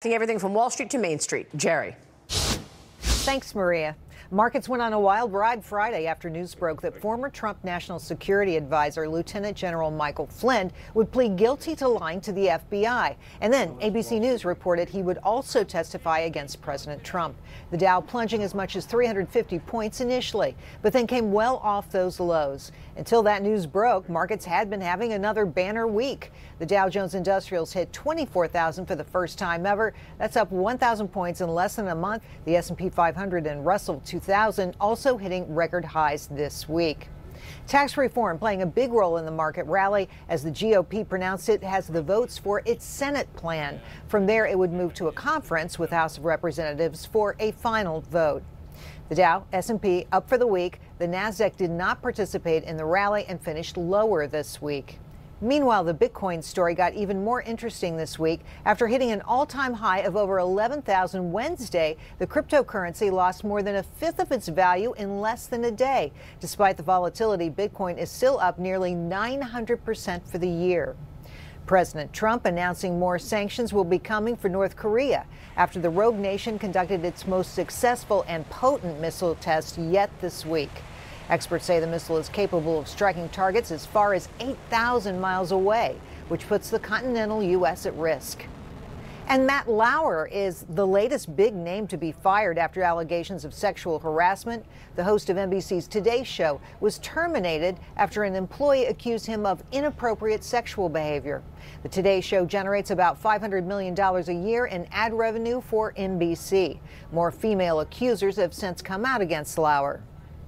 Everything from Wall Street to Main Street. Jerry. Thanks, Maria. Markets went on a wild ride Friday after news broke that former Trump National Security Advisor Lieutenant General Michael Flynn would plead guilty to lying to the FBI. And then ABC News reported he would also testify against President Trump. The Dow plunging as much as 350 points initially, but then came well off those lows. Until that news broke, markets had been having another banner week. The Dow Jones Industrials hit 24,000 for the first time ever. That's up 1,000 points in less than a month. The S&P 500 and Russell 2000 also hitting record highs this week. Tax reform playing a big role in the market rally as the GOP pronounced it has the votes for its Senate plan. From there, it would move to a conference with House of Representatives for a final vote. The Dow, S&P up for the week. The Nasdaq did not participate in the rally and finished lower this week. Meanwhile, the Bitcoin story got even more interesting this week. After hitting an all-time high of over 11,000 Wednesday, the cryptocurrency lost more than a fifth of its value in less than a day. Despite the volatility, Bitcoin is still up nearly 900% for the year. President Trump announcing more sanctions will be coming for North Korea after the rogue nation conducted its most successful and potent missile test yet this week. Experts say the missile is capable of striking targets as far as 8,000 miles away, which puts the continental U.S. at risk. And Matt Lauer is the latest big name to be fired after allegations of sexual harassment. The host of NBC's Today Show was terminated after an employee accused him of inappropriate sexual behavior. The Today Show generates about $500 million a year in ad revenue for NBC. More female accusers have since come out against Lauer.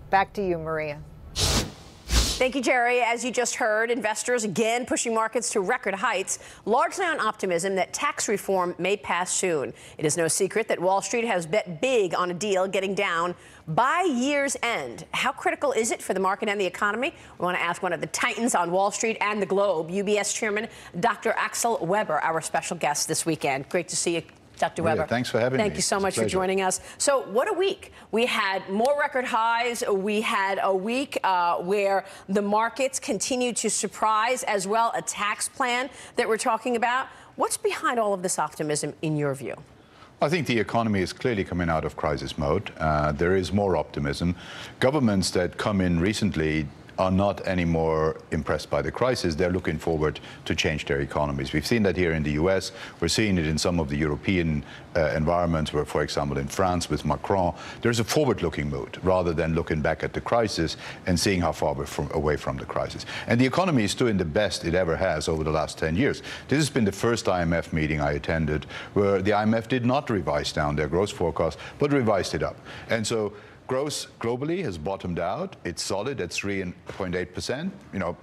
Back to you, Maria. Thank you, Jerry. As you just heard, investors again pushing markets to record heights, largely on optimism that tax reform may pass soon. It is no secret that Wall Street has bet big on a deal getting down by year's end. How critical is it for the market and the economy? We want to ask one of the titans on Wall Street and the globe, UBS Chairman Dr. Axel Weber, our special guest this weekend. Great to see you, Dr. Weber. Thanks for having me. Thank you so much for joining us. So what a week. We had more record highs. We had a week where the markets continued to surprise, as well a tax plan that we're talking about. What's behind all of this optimism in your view? I think the economy is clearly coming out of crisis mode. There is more optimism. Governments that come in recently are not anymore impressed by the crisis. They're looking forward to change their economies. We've seen that here in the US. We're seeing it in some of the European environments where, for example, in France with Macron, there's a forward-looking mood rather than looking back at the crisis and seeing how far we're away from the crisis. And the economy is doing the best it ever has over the last 10 years. This has been the first IMF meeting I attended where the IMF did not revise down their growth forecast, but revised it up. And so growth globally has bottomed out. It's solid at 3.8%,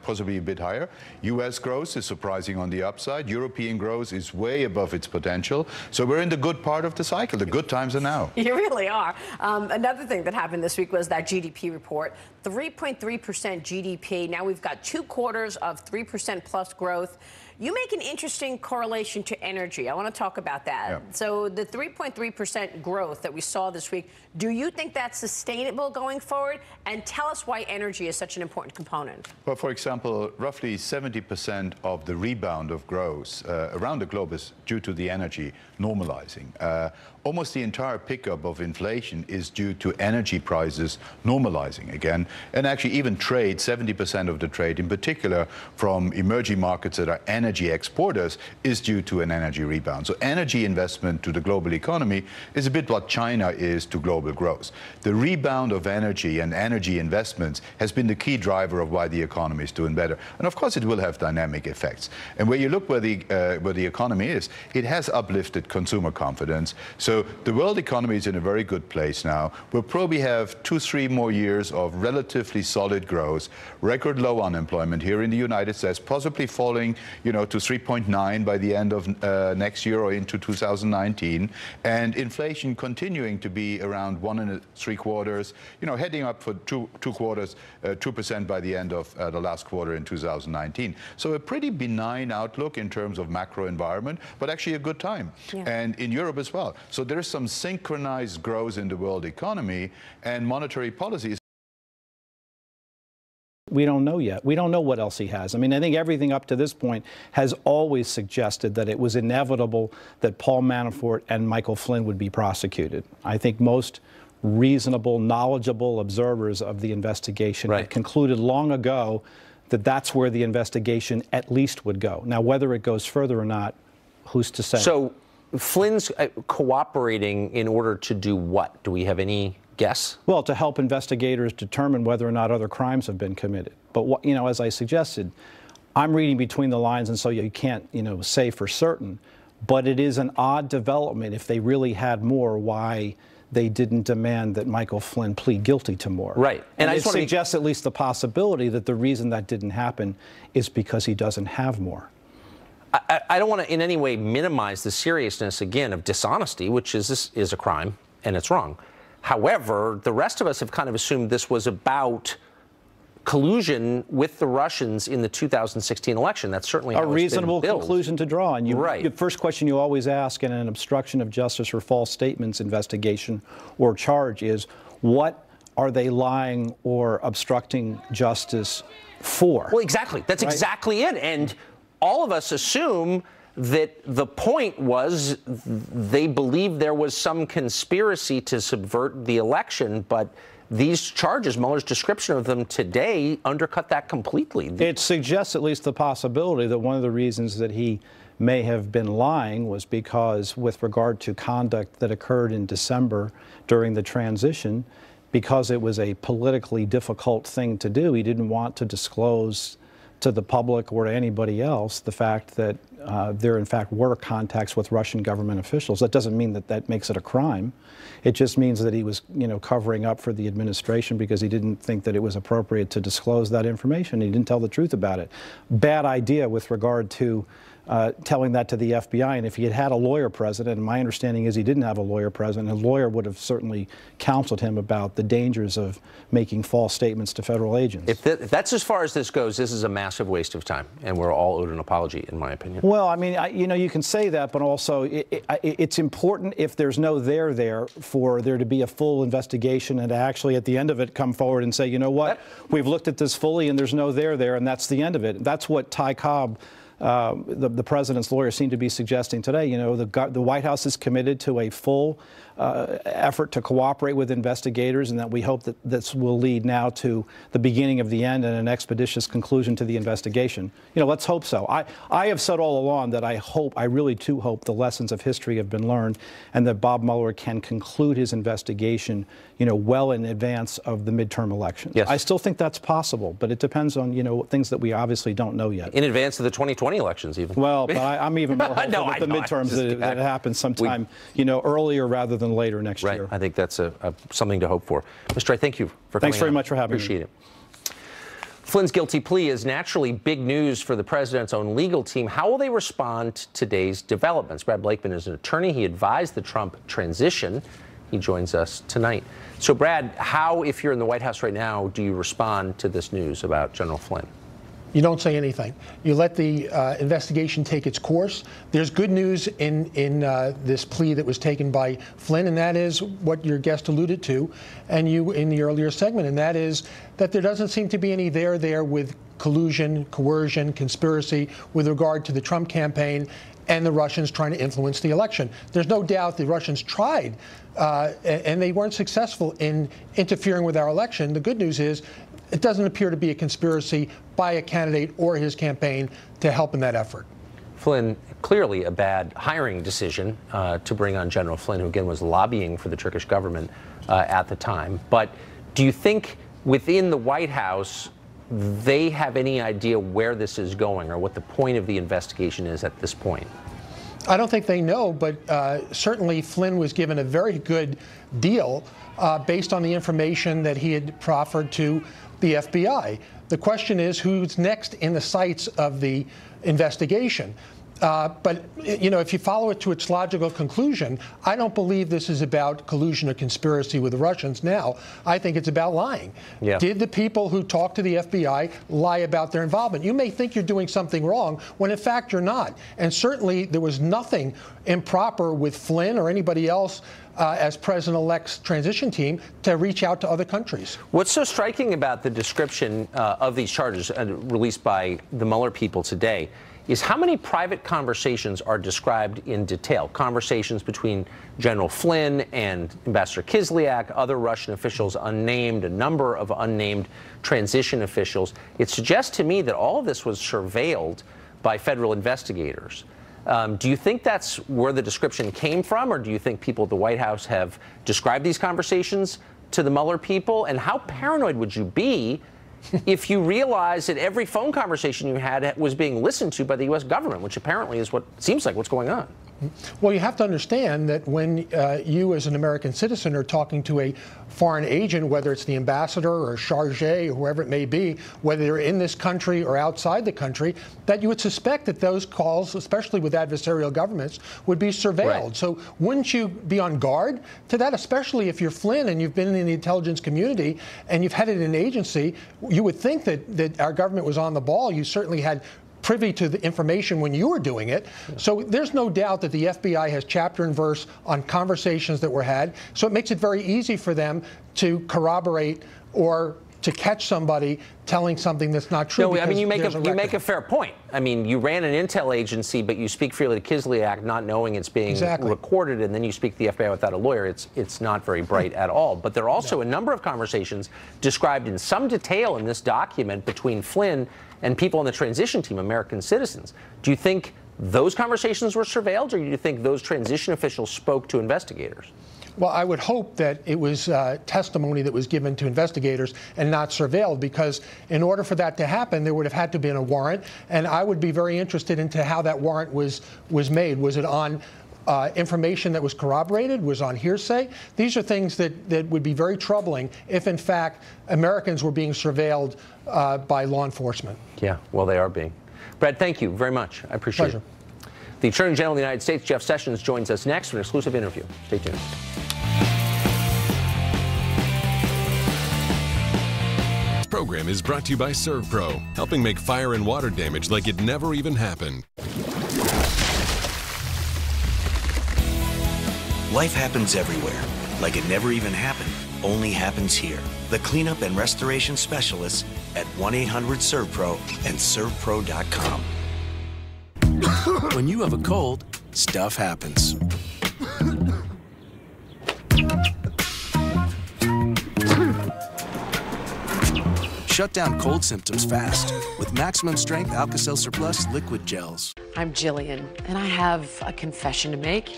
possibly a bit higher. U.S. growth is surprising on the upside. European growth is way above its potential. So we're in the good part of the cycle. The good times are now. You really are. Another thing that happened this week was that GDP report, 3.3% GDP. Now we've got 2 quarters of 3% plus growth. You make an interesting correlation to energy. I want to talk about that. Yeah. So the 3.3% growth that we saw this week, do you think that's sustainable going forward? And tell us why energy is such an important component. Well, for example, roughly 70% of the rebound of growth around the globe is due to the energy normalizing. Almost the entire pickup of inflation is due to energy prices normalizing again. And actually even trade, 70% of the trade in particular from emerging markets that are energy exporters is due to an energy rebound. So energy investment to the global economy is a bit what China is to global growth. The rebound of energy and energy investments has been the key driver of why the economy is doing better. And of course it will have dynamic effects. And where you look where the economy is, it has uplifted consumer confidence. So the world economy is in a very good place now. We'll probably have 2-3 more years of relatively solid growth, record low unemployment here in the United States, possibly falling, to 3.9 by the end of next year or into 2019, and inflation continuing to be around 1.75, heading up for two quarters, 2% by the end of the last quarter in 2019. So a pretty benign outlook in terms of macro environment, but actually a good time. Yeah. And in Europe as well. So there's some synchronized growth in the world economy, and monetary policy is We don't know yet. We don't know what else he has. I mean, I think everything up to this point has always suggested that it was inevitable that Paul Manafort and Michael Flynn would be prosecuted. I think most reasonable, knowledgeable observers of the investigation had concluded long ago that that's where the investigation at least would go. Now, whether it goes further or not, who's to say? So Flynn's cooperating in order to do what? Do we have any guess? Well, to help investigators determine whether or not other crimes have been committed. But, you know, as I suggested, I'm reading between the lines, and so you can't, you know, say for certain. But it is an odd development if they really had more, why they didn't demand that Michael Flynn plead guilty to more. Right. And it suggests at least the possibility that the reason that didn't happen is because he doesn't have more. I don't want to in any way minimize the seriousness, again, of dishonesty, which is a crime, and it's wrong. However, the rest of us have kind of assumed this was about collusion with the Russians in the 2016 election. That's certainly how a reasonable conclusion to draw. And the first question you always ask in an obstruction of justice or false statements investigation or charge is, what are they lying or obstructing justice for? Well, exactly. That's exactly it. And all of us assume that the point was they believed there was some conspiracy to subvert the election, but these charges, Mueller's description of them today, undercut that completely. It suggests at least the possibility that one of the reasons that he may have been lying was because, with regard to conduct that occurred in December during the transition, because it was a politically difficult thing to do, he didn't want to disclose to the public or to anybody else the fact that there in fact were contacts with Russian government officials. That doesn't mean that that makes it a crime. It just means that he was, you know, covering up for the administration because he didn't think that it was appropriate to disclose that information. He didn't tell the truth about it. Bad idea with regard to telling that to the FBI. And if he had had a lawyer present, and my understanding is he didn't have a lawyer present, his lawyer would have certainly counseled him about the dangers of making false statements to federal agents. If that's as far as this goes, this is a massive waste of time, and we're all owed an apology, in my opinion. Well, I mean, you know, you can say that, but also it's important, if there's no there, for there to be a full investigation and to actually at the end of it come forward and say, you know what, we've looked at this fully and there's no there, and that's the end of it. That's what Ty Cobb, the president's lawyer, seemed to be suggesting today. You know, the White House is committed to a full effort to cooperate with investigators, and that we hope that this will lead now to the beginning of the end and an expeditious conclusion to the investigation. You know, let's hope so. I have said all along that I really do hope the lessons of history have been learned, and that Bob Mueller can conclude his investigation, you know, well in advance of the midterm elections. Yes. I still think that's possible, but it depends on, you know, things that we obviously don't know yet. In advance of the 2020 elections, even. Well, but I'm even more hopeful with the midterms that happen sometime, you know, earlier rather than later next year. I think that's something to hope for. Mr. I thank you for coming. Thanks very much for having me. Appreciate it. Flynn's guilty plea is naturally big news for the president's own legal team. How will they respond to today's developments? Brad Blakeman is an attorney. He advised the Trump transition. He joins us tonight. So, Brad, how, if you're in the White House right now, do you respond to this news about General Flynn? You don't say anything. You let the investigation take its course. There's good news in this plea that was taken by Flynn, and that is what your guest alluded to, and you in the earlier segment, and that is that there doesn't seem to be any there with collusion, coercion, conspiracy with regard to the Trump campaign and the Russians trying to influence the election. There's no doubt the Russians tried, and they weren't successful in interfering with our election. The good news is it doesn't appear to be a conspiracy by a candidate or his campaign to help in that effort. Flynn, clearly a bad hiring decision to bring on General Flynn, who again was lobbying for the Turkish government at the time. But do you think within the White House they have any idea where this is going or what the point of the investigation is at this point? I don't think they know, but certainly Flynn was given a very good deal based on the information that he had proffered to the FBI. The question is who's next in the sights of the investigation. But, you know, if you follow it to its logical conclusion, I don't believe this is about collusion or conspiracy with the Russians now. I think it's about lying. Yeah. Did the people who talked to the FBI lie about their involvement? You may think you're doing something wrong when, in fact, you're not. And certainly there was nothing improper with Flynn or anybody else as President-elect's transition team to reach out to other countries. What's so striking about the description of these charges released by the Mueller people today is how many private conversations are described in detail. Conversations between General Flynn and Ambassador Kislyak, other Russian officials unnamed, a number of unnamed transition officials. It suggests to me that all of this was surveilled by federal investigators. Do you think that's where the description came from, or do you think people at the White House have described these conversations to the Mueller people? And how paranoid would you be if you realize that every phone conversation you had was being listened to by the U.S. government, which apparently is what seems like what's going on? Well, you have to understand that when you as an American citizen are talking to a foreign agent, whether it's the ambassador or charge or whoever it may be, whether they're in this country or outside the country, that you would suspect that those calls, especially with adversarial governments, would be surveilled. Right. So wouldn't you be on guard to that, especially if you're Flynn and you've been in the intelligence community and you've headed an agency? You would think that our government was on the ball. You certainly had privy to the information when you were doing it. So there's no doubt that the FBI has chapter and verse on conversations that were had. So it makes it very easy for them to corroborate or to catch somebody telling something that's not true. No, I mean, you make a fair point. I mean, you ran an intel agency, but you speak freely to Kislyak, not knowing it's being recorded, and then you speak to the FBI without a lawyer. It's not very bright at all. But there are also a number of conversations described in some detail in this document between Flynn and people on the transition team, American citizens. Do you think those conversations were surveilled, or do you think those transition officials spoke to investigators? Well, I would hope that it was testimony that was given to investigators and not surveilled, because in order for that to happen, there would have had to have been a warrant. And I would be very interested into how that warrant was made. Was it on information that was corroborated? Was on hearsay? These are things that would be very troubling if, in fact, Americans were being surveilled by law enforcement. Yeah, well, they are being. Brad, thank you very much. I appreciate it. The Attorney General of the United States, Jeff Sessions, joins us next for an exclusive interview. Stay tuned. This program is brought to you by ServPro, helping make fire and water damage like it never even happened. Life happens everywhere, like it never even happened, only happens here. The cleanup and restoration specialists at 1-800-ServPro and servpro.com. When you have a cold, stuff happens. Shut down cold symptoms fast with maximum strength Alka-Seltzer Plus liquid gels. I'm Jillian, and I have a confession to make.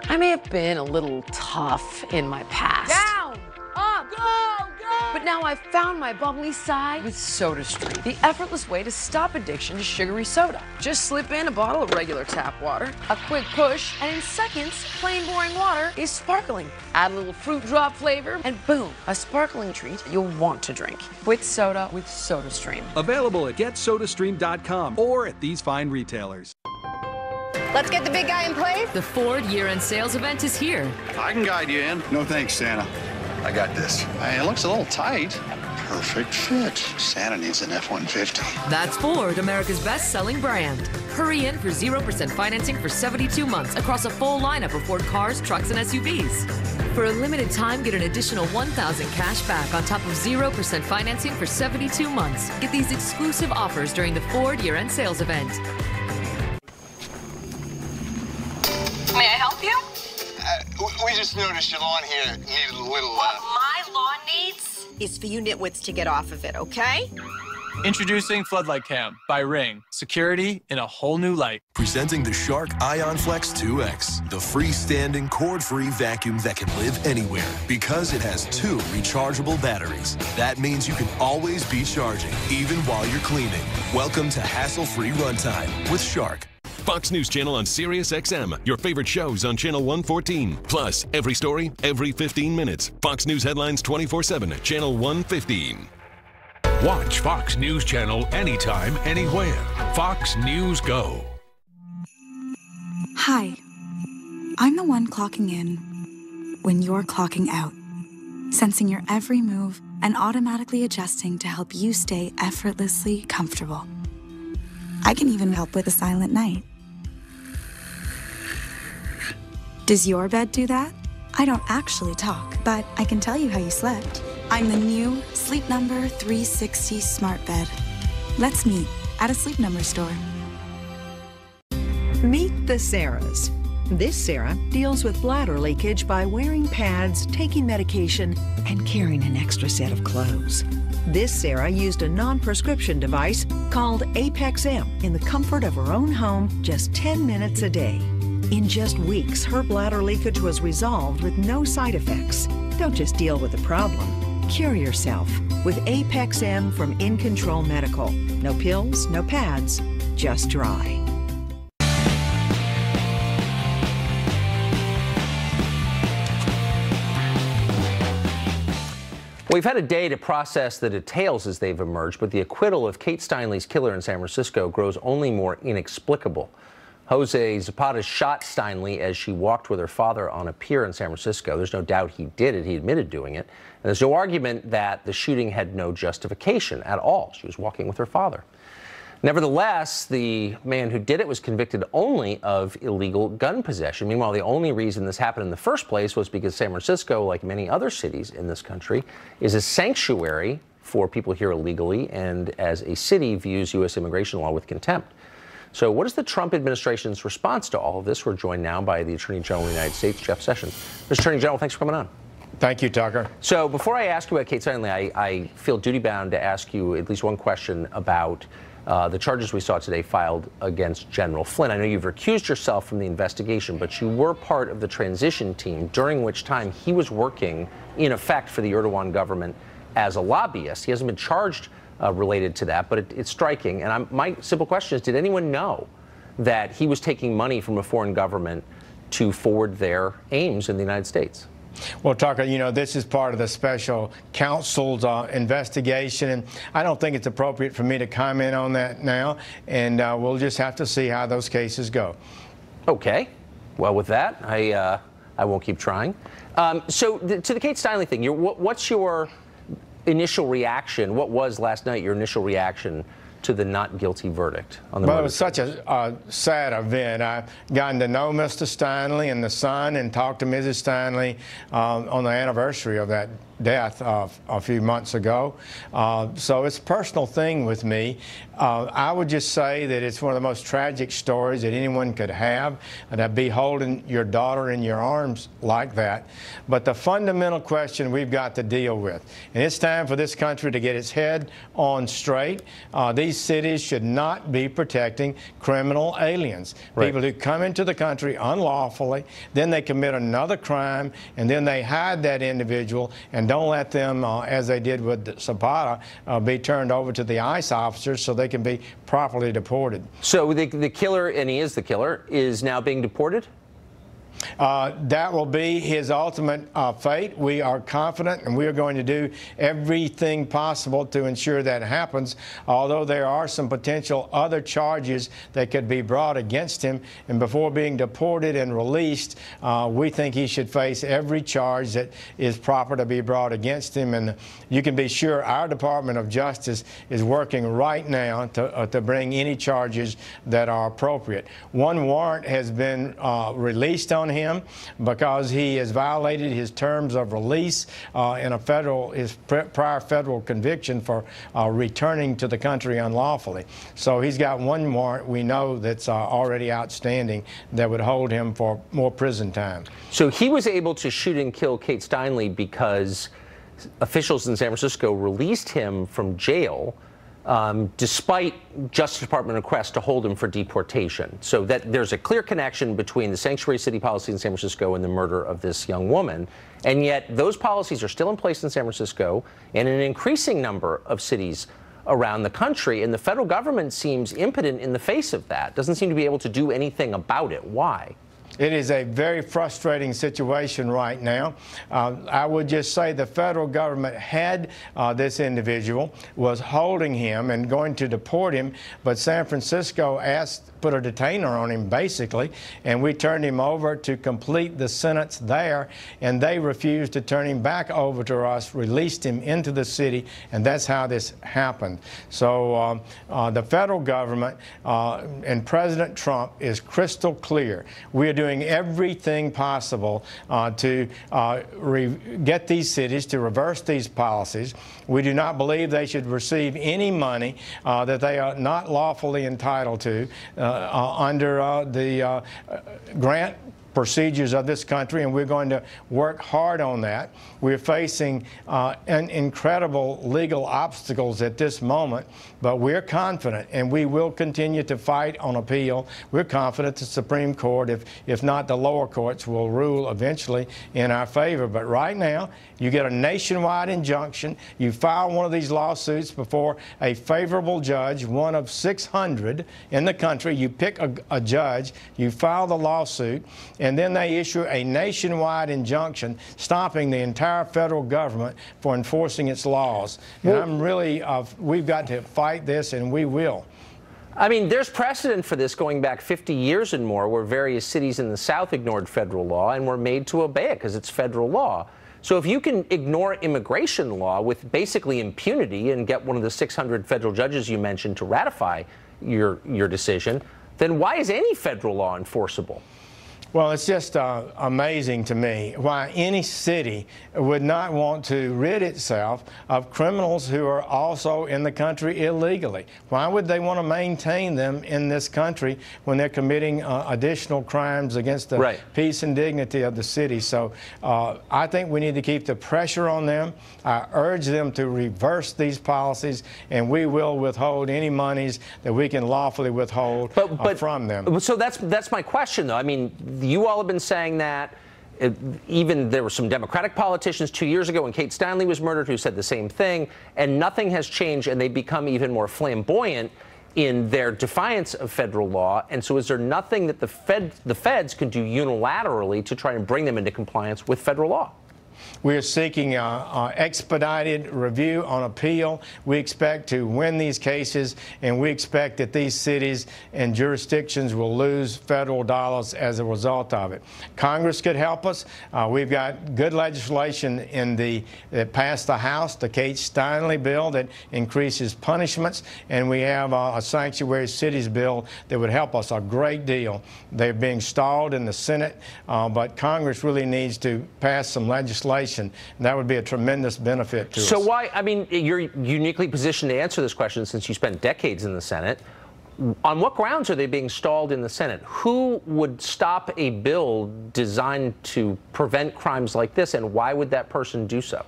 I may have been a little tough in my past. Down! Up! Go! Go! But now I've found my bubbly side with SodaStream, the effortless way to stop addiction to sugary soda. Just slip in a bottle of regular tap water, a quick push, and in seconds, plain boring water is sparkling. Add a little fruit drop flavor, and boom, a sparkling treat you'll want to drink. Quit soda with SodaStream. Available at GetSodaStream.com or at these fine retailers. Let's get the big guy in place. The Ford year-end sales event is here. I can guide you in. No thanks, Santa. I got this. Hey, it looks a little tight. Perfect fit. Santa needs an F-150. That's Ford, America's best-selling brand. Hurry in for 0% financing for 72 months across a full lineup of Ford cars, trucks, and SUVs. For a limited time, get an additional $1,000 cash back on top of 0% financing for 72 months. Get these exclusive offers during the Ford year-end sales event. May I help you? We just noticed your lawn here needed a little, What my lawn needs is for you nitwits to get off of it, okay? Introducing Floodlight Cam by Ring. Security in a whole new light. Presenting the Shark Ion Flex 2X, the freestanding cord-free vacuum that can live anywhere because it has 2 rechargeable batteries. That means you can always be charging, even while you're cleaning. Welcome to hassle-free runtime with Shark. Fox News Channel on Sirius XM. Your favorite shows on Channel 114. Plus, every story, every 15 minutes. Fox News headlines 24/7 at Channel 115. Watch Fox News Channel anytime, anywhere. Fox News Go. Hi, I'm the one clocking in when you're clocking out, sensing your every move and automatically adjusting to help you stay effortlessly comfortable. I can even help with a silent night. Does your bed do that? I don't actually talk, but I can tell you how you slept. I'm the new Sleep Number 360 Smart Bed. Let's meet at a Sleep Number store. Meet the Sarahs. This Sarah deals with bladder leakage by wearing pads, taking medication, and carrying an extra set of clothes. This Sarah used a non-prescription device called Apex M in the comfort of her own home just 10 minutes a day. In just weeks, her bladder leakage was resolved with no side effects. Don't just deal with the problem. Cure yourself with Apex M from In Control Medical. No pills, no pads, just dry. We've had a day to process the details as they've emerged, but the acquittal of Kate Steinle's killer in San Francisco grows only more inexplicable. Jose Zapata shot Steinle as she walked with her father on a pier in San Francisco. There's no doubt he did it. He admitted doing it. And there's no argument that the shooting had no justification at all. She was walking with her father. Nevertheless, the man who did it was convicted only of illegal gun possession. Meanwhile, the only reason this happened in the first place was because San Francisco, like many other cities in this country, is a sanctuary for people here illegally and as a city views U.S. immigration law with contempt. So what is the Trump administration's response to all of this? We're joined now by the Attorney General of the United States, Jeff Sessions. Mr. Attorney General, thanks for coming on. Thank you, Tucker. So before I ask you about Kate Steinle, I feel duty-bound to ask you at least one question about the charges we saw today filed against General Flynn. I know you've recused yourself from the investigation, but you were part of the transition team, during which time he was working, in effect, for the Erdogan government as a lobbyist. He hasn't been charged related to that, but it's striking. And my simple question is, did anyone know that he was taking money from a foreign government to forward their aims in the United States? Well, Tucker, you know, this is part of the special counsel's investigation, and I don't think it's appropriate for me to comment on that now, and we'll just have to see how those cases go. Okay. Well, with that, I won't keep trying. So to the Kate Steinle thing, what's your initial reaction? What was last night your initial reaction to the not guilty verdict on the murder? Well, it was such a sad event. I've gotten to know Mr. Steinle and the son and talked to Mrs. Steinle on the anniversary of that death a few months ago. So it's a personal thing with me. I would just say that it's one of the most tragic stories that anyone could have, and to be holding your daughter in your arms like that. But the fundamental question we've got to deal with, and it's time for this country to get its head on straight. These cities should not be protecting criminal aliens, people who come into the country unlawfully, then they commit another crime, and then they hide that individual and don't let them, as they did with Zapata, be turned over to the ICE officers so they can be properly deported. So the killer, and he is the killer, is now being deported? That will be his ultimate fate. We are confident, and we are going to do everything possible to ensure that happens, although there are some potential other charges that could be brought against him. And before being deported and released, we think he should face every charge that is proper to be brought against him. And you can be sure our Department of Justice is working right now to bring any charges that are appropriate. One warrant has been released on him because he has violated his terms of release in his prior federal conviction for returning to the country unlawfully. So he's got one warrant we know that's already outstanding that would hold him for more prison time. So he was able to shoot and kill Kate Steinle because officials in San Francisco released him from jail despite Justice Department requests to hold him for deportation. So that there's a clear connection between the sanctuary city policy in San Francisco and the murder of this young woman. And yet those policies are still in place in San Francisco and in an increasing number of cities around the country. And the federal government seems impotent in the face of that, doesn't seem to be able to do anything about it. Why? It is a very frustrating situation right now. I would just say the federal government had this individual, was holding him and going to deport him, but San Francisco put a detainer on him basically, and we turned him over to complete the sentence there, and they refused to turn him back over to us, released him into the city, and that's how this happened. So the federal government and President Trump is crystal clear. We are doing everything possible to get these cities to reverse these policies. We do not believe they should receive any money that they are not lawfully entitled to under the grant procedures of this country, and we're going to work hard on that. We're facing incredible legal obstacles at this moment, but we're confident, and we will continue to fight on appeal. We're confident the Supreme Court, if not the lower courts, will rule eventually in our favor. But right now, you get a nationwide injunction. You file one of these lawsuits before a favorable judge, one of 600 in the country. You pick a judge, you file the lawsuit, and then they issue a nationwide injunction stopping the entire federal government for enforcing its laws. And I'm really, we've got to fight this, and we will. I mean, there's precedent for this going back 50 years and more, where various cities in the South ignored federal law and were made to obey it because it's federal law. So if you can ignore immigration law with basically impunity and get one of the 600 federal judges you mentioned to ratify your decision, then why is any federal law enforceable? Well, it's just amazing to me why any city would not want to rid itself of criminals who are also in the country illegally. Why would they want to maintain them in this country when they're committing additional crimes against the peace and dignity of the city? So I think we need to keep the pressure on them. I urge them to reverse these policies, and we will withhold any monies that we can lawfully withhold from them. So that's my question, though. I mean, you all have been saying that. Even there were some Democratic politicians 2 years ago when Kate Steinle was murdered who said the same thing, and nothing has changed, and they become even more flamboyant in their defiance of federal law. And so is there nothing that the feds can do unilaterally to try and bring them into compliance with federal law? We are seeking expedited review on appeal. We expect to win these cases, and we expect that these cities and jurisdictions will lose federal dollars as a result of it. Congress could help us. We've got good legislation that passed the House, the Kate Steinle bill that increases punishments, and we have a sanctuary cities bill that would help us a great deal. They're being stalled in the Senate, but Congress really needs to pass some legislation. That would be a tremendous benefit to us. So why, I mean, you're uniquely positioned to answer this question since you spent decades in the Senate. On what grounds are they being stalled in the Senate? Who would stop a bill designed to prevent crimes like this, and why would that person do so?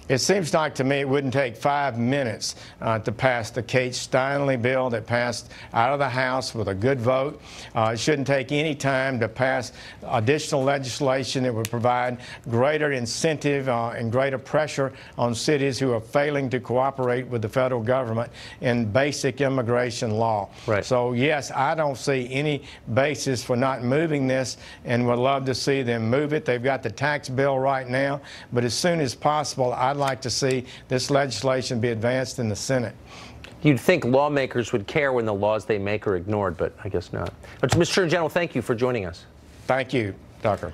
It seems like to me it wouldn't take 5 minutes to pass the Kate Steinle bill that passed out of the House with a good vote. It shouldn't take any time to pass additional legislation that would provide greater incentive and greater pressure on cities who are failing to cooperate with the federal government in basic immigration law. So, yes, I don't see any basis for not moving this, and would love to see them move it. They've got the tax bill right now, but as soon as possible, I'd like to see this legislation be advanced in the Senate. You'd think lawmakers would care when the laws they make are ignored, but I guess not. But Mr. Attorney General, thank you for joining us. Thank you, Tucker.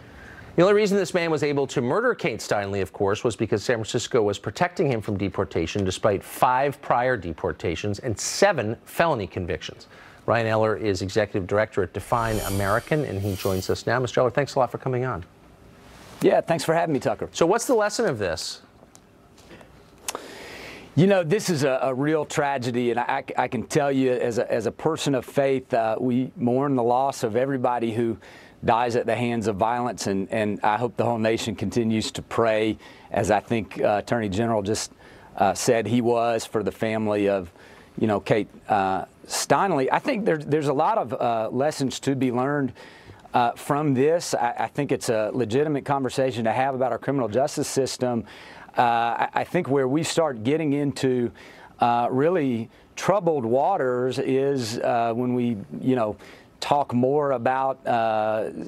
The only reason this man was able to murder Kate Steinle, of course, was because San Francisco was protecting him from deportation despite 5 prior deportations and 7 felony convictions. Ryan Eller is Executive Director at Define American, and he joins us now. Mr. Eller, thanks a lot for coming on. Yeah, thanks for having me, Tucker. So what's the lesson of this? You know, this is a real tragedy, and I can tell you as a person of faith, we mourn the loss of everybody who dies at the hands of violence, and I hope the whole nation continues to pray, as I think Attorney General just said he was, for the family of, you know, Kate Steinle. I think there's a lot of lessons to be learned from this. I think it's a legitimate conversation to have about our criminal justice system. I think where we start getting into really troubled waters is when we, you know, talk more about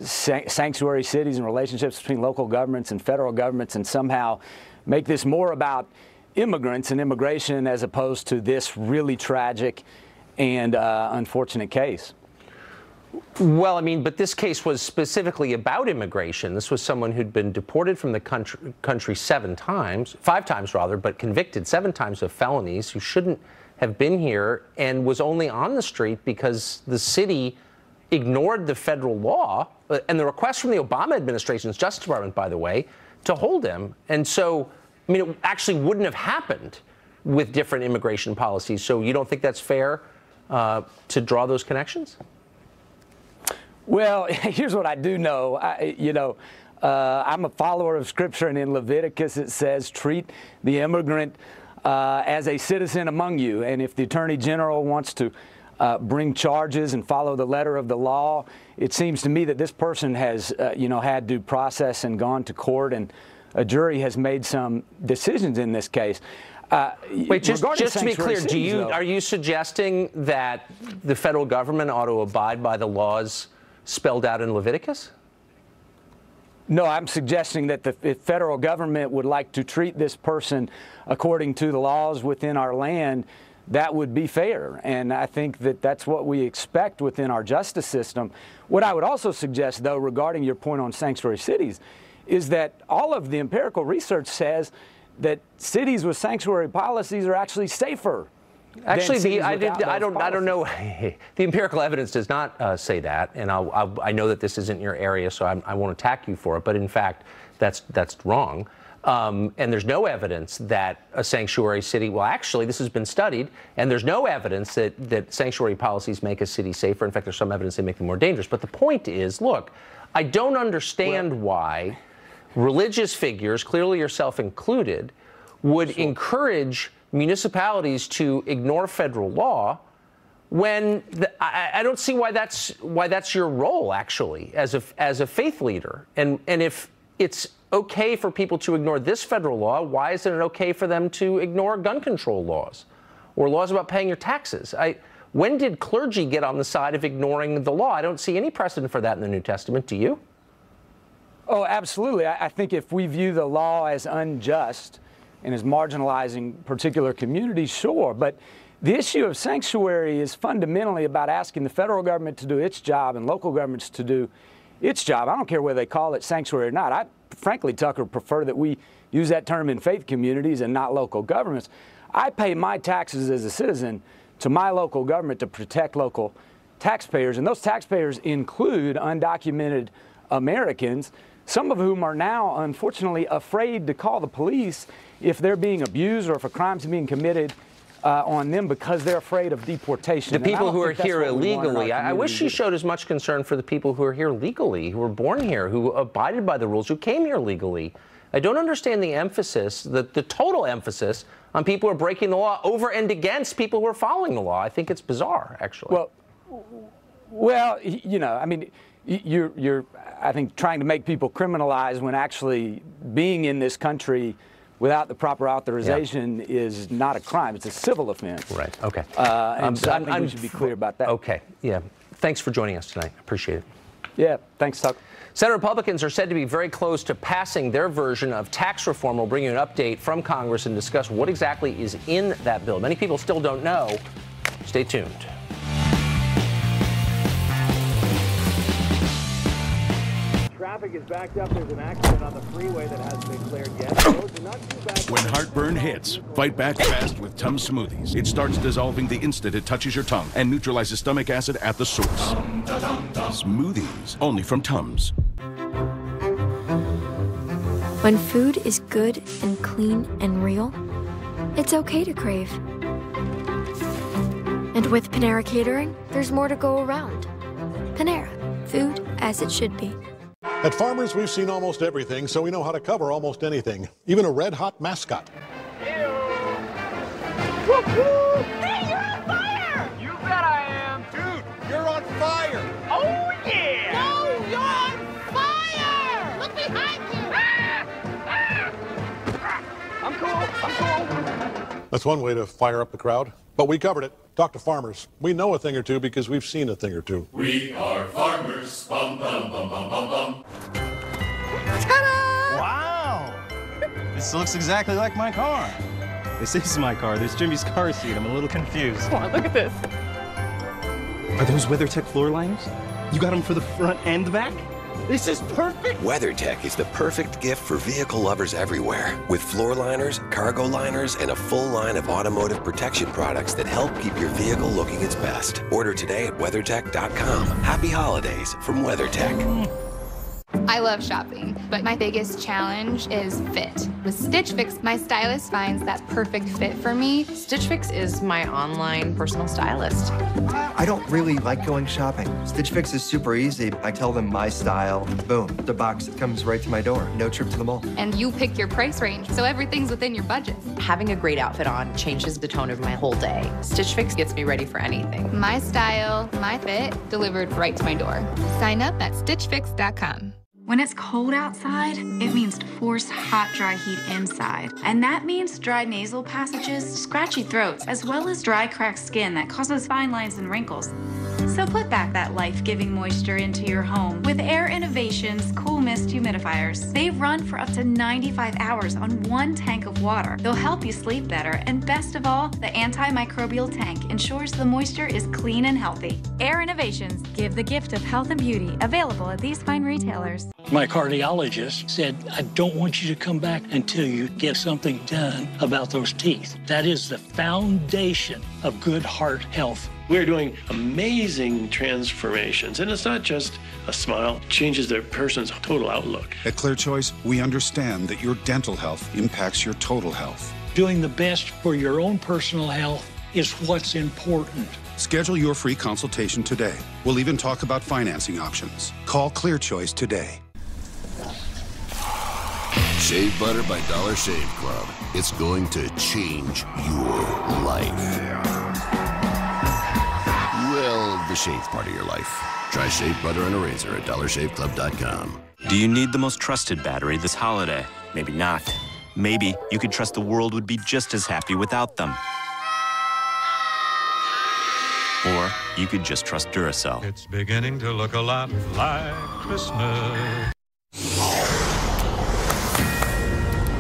sanctuary cities and relationships between local governments and federal governments and somehow make this more about immigrants and immigration as opposed to this really tragic and unfortunate case. Well, I mean, but this case was specifically about immigration. This was someone who'd been deported from the country 5 times rather, but convicted 7 times of felonies, who shouldn't have been here, and was only on the street because the city ignored the federal law and the request from the Obama administration's Justice Department, by the way, to hold him. And so, I mean, it actually wouldn't have happened with different immigration policies. So you don't think that's fair to draw those connections? Well, here's what I do know. I'm a follower of Scripture, and in Leviticus it says, treat the immigrant as a citizen among you. And if the Attorney General wants to bring charges and follow the letter of the law, it seems to me that this person has, had due process and gone to court, and a jury has made some decisions in this case. Wait, just to be clear, are you suggesting that the federal government ought to abide by the laws spelled out in Leviticus? No, I'm suggesting that the federal government would like to treat this person according to the laws within our land. That would be fair, and I think that that's what we expect within our justice system. What I would also suggest, though, regarding your point on sanctuary cities, is that all of the empirical research says that cities with sanctuary policies are actually safer. Actually, I don't know. The empirical evidence does not say that, and I know that this isn't your area, so I won't attack you for it. But in fact, that's wrong. And there's no evidence that a sanctuary city. Well, actually, this has been studied, and there's no evidence that sanctuary policies make a city safer. In fact, there's some evidence they make them more dangerous. But the point is, look, I don't understand why religious figures, clearly yourself included, would encourage municipalities to ignore federal law when I don't see why that's your role, actually, as a faith leader. And if it's okay for people to ignore this federal law, why isn't it okay for them to ignore gun control laws or laws about paying your taxes? When did clergy get on the side of ignoring the law? I don't see any precedent for that in the New Testament. Do you? Oh, absolutely. I think if we view the law as unjust and as marginalizing particular communities, sure. But the issue of sanctuary is fundamentally about asking the federal government to do its job and local governments to do its job. I don't care whether they call it sanctuary or not. I, frankly, Tucker, prefer that we use that term in faith communities and not local governments. I pay my taxes as a citizen to my local government to protect local taxpayers, and those taxpayers include undocumented Americans, some of whom are now, unfortunately, afraid to call the police if they're being abused or if a crime's being committed on them because they're afraid of deportation. The people who are here illegally, I wish you showed as much concern for the people who are here legally, who were born here, who abided by the rules, who came here legally. I don't understand the emphasis, the total emphasis on people who are breaking the law over and against people who are following the law. I think it's bizarre, actually. Well, I mean, you're, I think, trying to make people criminalized when actually being in this country without the proper authorization is not a crime. It's a civil offense. Right. Okay. And so I think we should be clear about that. Okay. Yeah. Thanks for joining us tonight. Appreciate it. Yeah. Thanks, Tuck. Senate Republicans are said to be very close to passing their version of tax reform. We'll bring you an update from Congress and discuss what exactly is in that bill. Many people still don't know. Stay tuned. Traffic is backed up. There's an accident on the freeway that hasn't been cleared yet. Roads are not too bad. When heartburn hits, fight back fast with Tums Smoothies. It starts dissolving the instant it touches your tongue and neutralizes stomach acid at the source. Smoothies, only from Tums. When food is good and clean and real, it's okay to crave. And with Panera Catering, there's more to go around. Panera, food as it should be. At Farmers, we've seen almost everything, so we know how to cover almost anything, even a red-hot mascot. Hey, you're on fire! You bet I am. Dude, you're on fire. Oh, yeah! No, you're on fire! Look behind you! I'm cool. That's one way to fire up the crowd. But we covered it. Talk to farmers. We know a thing or two because we've seen a thing or two. We are farmers. Bum, bum, bum, bum, bum, bum. Ta-da! Wow! This looks exactly like my car. This is my car. There's Jimmy's car seat. I'm a little confused. Come on, look at this. Are those WeatherTech floor liners? You got them for the front and the back? This is perfect! WeatherTech is the perfect gift for vehicle lovers everywhere. With floor liners, cargo liners, and a full line of automotive protection products that help keep your vehicle looking its best. Order today at WeatherTech.com. Happy holidays from WeatherTech. I love shopping, but my biggest challenge is fit. With Stitch Fix, my stylist finds that perfect fit for me. Stitch Fix is my online personal stylist. I don't really like going shopping. Stitch Fix is super easy. I tell them my style, boom, the box comes right to my door. No trip to the mall. And you pick your price range, so everything's within your budget. Having a great outfit on changes the tone of my whole day. Stitch Fix gets me ready for anything. My style, my fit, delivered right to my door. Sign up at StitchFix.com. When it's cold outside, it means to force hot, dry heat inside. And that means dry nasal passages, scratchy throats, as well as dry, cracked skin that causes fine lines and wrinkles. So put back that life-giving moisture into your home with Air Innovation's Cool Mist Humidifiers. They run for up to 95 hours on one tank of water. They'll help you sleep better, and best of all, the antimicrobial tank ensures the moisture is clean and healthy. Air Innovations, give the gift of health and beauty, available at these fine retailers. My cardiologist said, I don't want you to come back until you get something done about those teeth. That is the foundation of good heart health. We're doing amazing transformations, and it's not just a smile. It changes their person's total outlook. At ClearChoice, we understand that your dental health impacts your total health. Doing the best for your own personal health is what's important. Schedule your free consultation today. We'll even talk about financing options. Call ClearChoice today. Shave butter by Dollar Shave Club. It's going to change your life. Well, the shave part of your life. Try shave butter and a razor at dollarshaveclub.com. Do you need the most trusted battery this holiday? Maybe not. Maybe you could trust the world would be just as happy without them. Or you could just trust Duracell. It's beginning to look a lot like Christmas.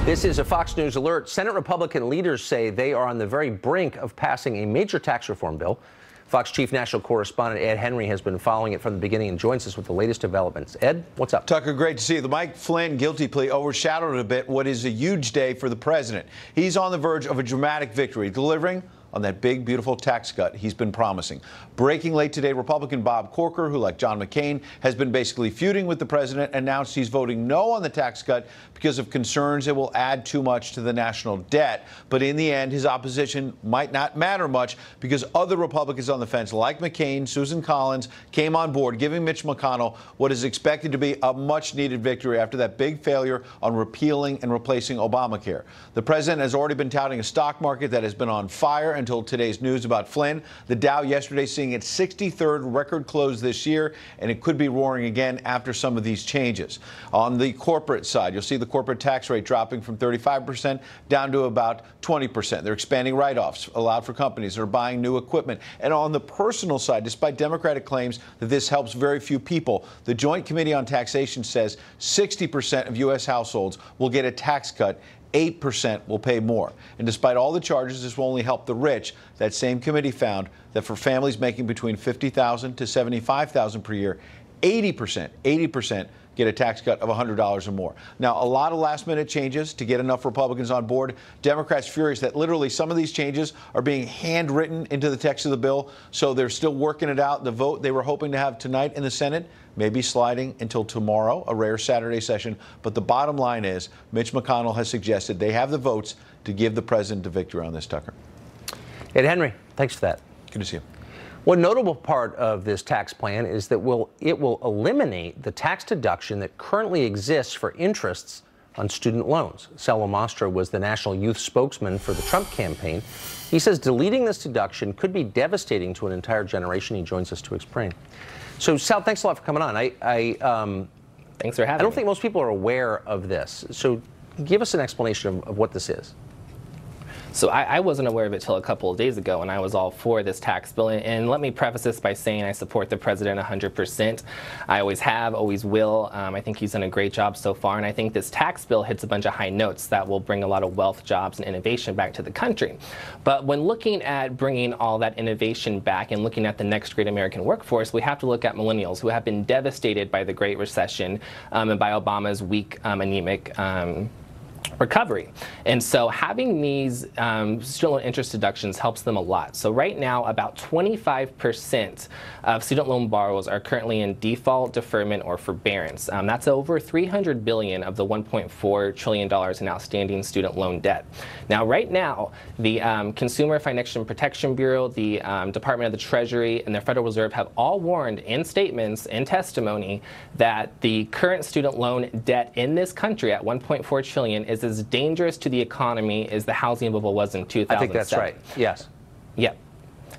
This is a Fox News alert. Senate Republican leaders say they are on the very brink of passing a major tax reform bill. Fox Chief National Correspondent Ed Henry has been following it from the beginning and joins us with the latest developments. Ed, what's up? Tucker, great to see you. The Mike Flynn guilty plea overshadowed a bit what is a huge day for the president. He's on the verge of a dramatic victory, delivering on that big, beautiful tax cut he's been promising. Breaking late today, Republican Bob Corker, who, like John McCain, has been basically feuding with the president, announced he's voting no on the tax cut because of concerns it will add too much to the national debt. But in the end, his opposition might not matter much because other Republicans on the fence, like McCain, Susan Collins, came on board, giving Mitch McConnell what is expected to be a much-needed victory after that big failure on repealing and replacing Obamacare. The president has already been touting a stock market that has been on fire until today's news about Flynn. The Dow yesterday seeing its 63rd record close this year, and it could be roaring again after some of these changes. On the corporate side, you'll see the corporate tax rate dropping from 35% down to about 20%. They're expanding write-offs allowed for companies that are buying new equipment. And on the personal side, despite Democratic claims that this helps very few people, the Joint Committee on Taxation says 60% of U.S. households will get a tax cut. 8% will pay more. And despite all the charges, this will only help the rich. That same committee found that for families making between $50,000 to $75,000 per year, 80% get a tax cut of $100 or more. Now, a lot of last-minute changes to get enough Republicans on board. Democrats furious that literally some of these changes are being handwritten into the text of the bill, so they're still working it out. The vote they were hoping to have tonight in the Senate may be sliding until tomorrow, a rare Saturday session. But the bottom line is Mitch McConnell has suggested they have the votes to give the president a victory on this, Tucker. Ed Henry, thanks for that. Good to see you. One notable part of this tax plan is that it will eliminate the tax deduction that currently exists for interests on student loans. Selma Mostra was the national youth spokesman for the Trump campaign. He says deleting this deduction could be devastating to an entire generation. He joins us to explain. So, Sal, thanks a lot for coming on. Thanks for having me. I don't think most people are aware of this. So give us an explanation of what this is. So I wasn't aware of it till a couple of days ago, and I was all for this tax bill. And let me preface this by saying I support the president 100%. I always have, always will. I think he's done a great job so far, and I think this tax bill hits a bunch of high notes that will bring a lot of wealth, jobs, and innovation back to the country. But when looking at bringing all that innovation back and looking at the next great American workforce, we have to look at millennials who have been devastated by the Great Recession and by Obama's weak, anemic recovery. And so having these student loan interest deductions helps them a lot. So right now, about 25% of student loan borrowers are currently in default, deferment, or forbearance. That's over $300 billion of the $1.4 trillion in outstanding student loan debt. Now, right now, the Consumer Financial Protection Bureau, the Department of the Treasury, and the Federal Reserve have all warned in statements and testimony that the current student loan debt in this country at $1.4 trillion is as dangerous to the economy as the housing bubble was in 2007. I think that's right. Yes. Yep.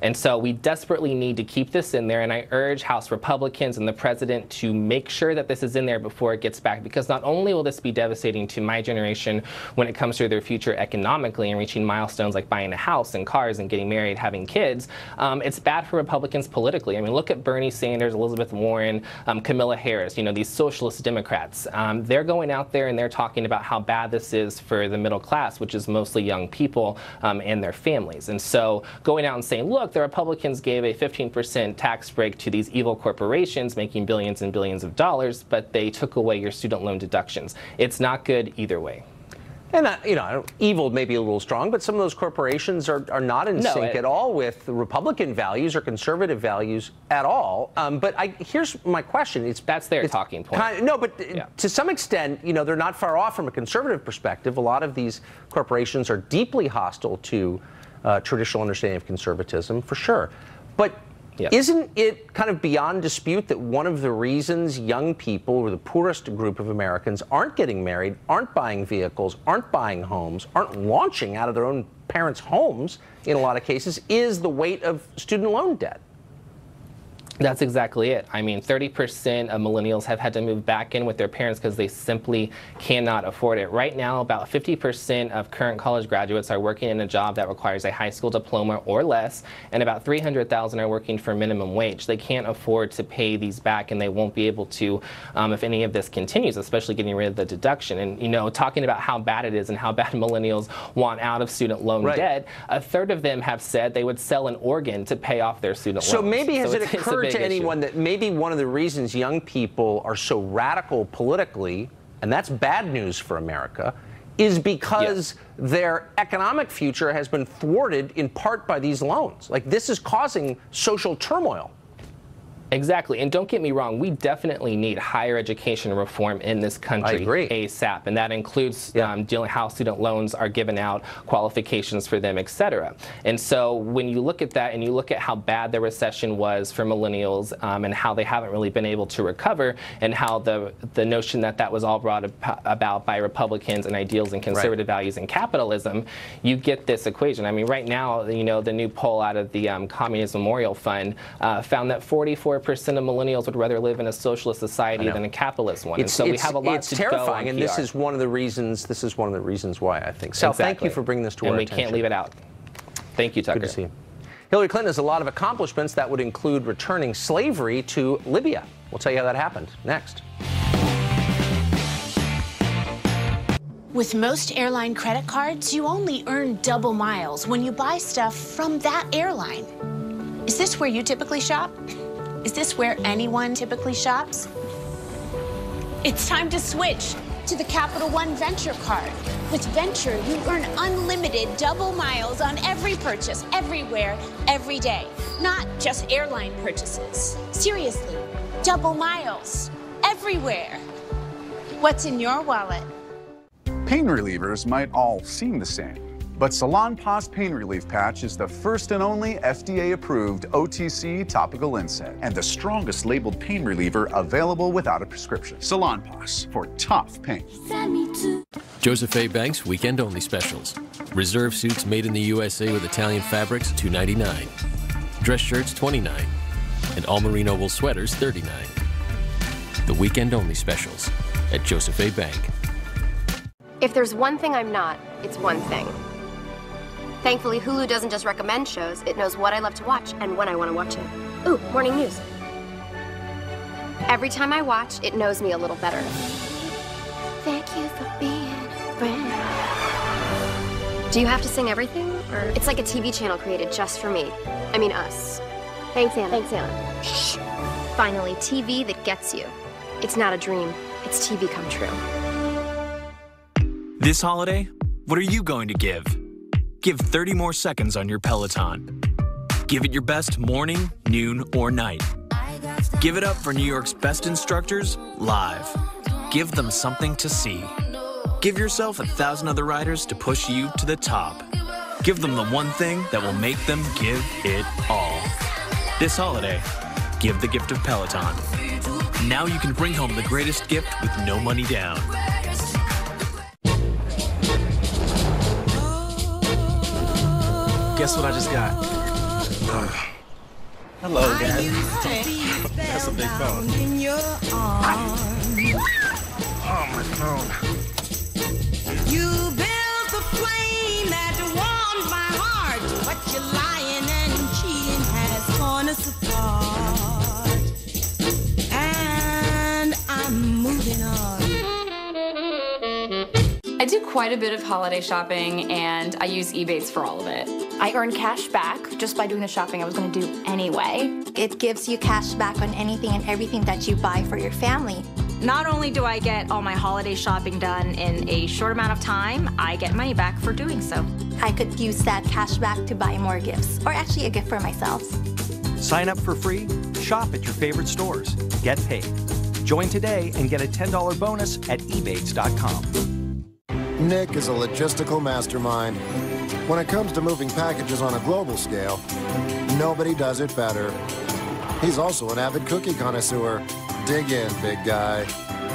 And so we desperately need to keep this in there, and I urge House Republicans and the president to make sure that this is in there before it gets back, because not only will this be devastating to my generation when it comes to their future economically and reaching milestones like buying a house and cars and getting married, having kids, it's bad for Republicans politically. I mean, look at Bernie Sanders, Elizabeth Warren, Kamala Harris, you know, these socialist Democrats. They're going out there and they're talking about how bad this is for the middle class, which is mostly young people and their families. And so going out and saying, look, the Republicans gave a 15% tax break to these evil corporations making billions and billions of dollars, but they took away your student loan deductions. It's not good either way. And, you know, evil may be a little strong, but some of those corporations are not in sync at all with the Republican values or conservative values at all. But here's my question. That's their talking point. To some extent, you know, they're not far off from a conservative perspective. A lot of these corporations are deeply hostile to traditional understanding of conservatism, for sure. But isn't it kind of beyond dispute that one of the reasons young people, or the poorest group of Americans, aren't getting married, aren't buying vehicles, aren't buying homes, aren't launching out of their own parents' homes in a lot of cases, is the weight of student loan debt? That's exactly it. I mean, 30% of millennials have had to move back in with their parents because they simply cannot afford it. Right now, about 50% of current college graduates are working in a job that requires a high school diploma or less, and about 300,000 are working for minimum wage. They can't afford to pay these back, and they won't be able to if any of this continues, especially getting rid of the deduction. And, you know, talking about how bad it is and how bad millennials want out of student loan debt, a third of them have said they would sell an organ to pay off their student loans. So maybe has it occurred to anyone that maybe one of the reasons young people are so radical politically, and that's bad news for America, is because their economic future has been thwarted in part by these loans? Like, this is causing social turmoil. Exactly. And don't get me wrong, we definitely need higher education reform in this country ASAP. And that includes dealing with how student loans are given out, qualifications for them, et cetera. And so when you look at that and you look at how bad the recession was for millennials and how they haven't really been able to recover, and how the notion that that was all brought about by Republicans and ideals and conservative values and capitalism, you get this equation. I mean, right now, you know, the new poll out of the Communist Memorial Fund found that 44% of millennials would rather live in a socialist society than a capitalist one. And so we have a lot to terrifying, go on and this is one of the reasons. This is one of the reasons why I think. Sal, thank you for bringing this to our attention. And we can't leave it out. Thank you, Tucker. Good to see you. Hillary Clinton has a lot of accomplishments that would include returning slavery to Libya. We'll tell you how that happened next. With most airline credit cards, you only earn double miles when you buy stuff from that airline. Is this where you typically shop? Is this where anyone typically shops? It's time to switch to the Capital One Venture Card. With Venture, you earn unlimited double miles on every purchase, everywhere, every day. Not just airline purchases. Seriously, double miles, everywhere. What's in your wallet? Pain relievers might all seem the same, but Salonpas Pain Relief Patch is the first and only FDA-approved OTC topical NSAID and the strongest labeled pain reliever available without a prescription. Salonpas for tough pain. Joseph A. Banks weekend-only specials. Reserve suits made in the USA with Italian fabrics, $2.99. Dress shirts, $29. And all merino wool sweaters, $39. The weekend-only specials at Joseph A. Bank. If there's one thing I'm not, it's one thing. Thankfully, Hulu doesn't just recommend shows, it knows what I love to watch and when I want to watch it. Ooh, morning news. Every time I watch, it knows me a little better. Thank you for being a friend. Do you have to sing everything? Or it's like a TV channel created just for me. I mean us. Thanks, Anna. Thanks, Anna. Shh. Finally, TV that gets you. It's not a dream. It's TV come true. This holiday, what are you going to give? Give 30 more seconds on your Peloton. Give it your best morning, noon, or night. Give it up for New York's best instructors live. Give them something to see. Give yourself 1,000 other riders to push you to the top. Give them the one thing that will make them give it all. This holiday, give the gift of Peloton. Now you can bring home the greatest gift with no money down. Guess what I just got? Hello, guys. That's a big phone. Oh, my phone. You built the flame that warms my heart, but your lying and cheating has torn us apart. And I'm moving on. I do quite a bit of holiday shopping, and I use Ebates for all of it. I earn cash back just by doing the shopping I was going to do anyway. It gives you cash back on anything and everything that you buy for your family. Not only do I get all my holiday shopping done in a short amount of time, I get money back for doing so. I could use that cash back to buy more gifts, or actually a gift for myself. Sign up for free, shop at your favorite stores, get paid. Join today and get a $10 bonus at ebates.com. Nick is a logistical mastermind. When it comes to moving packages on a global scale, nobody does it better. He's also an avid cookie connoisseur. Dig in, big guy.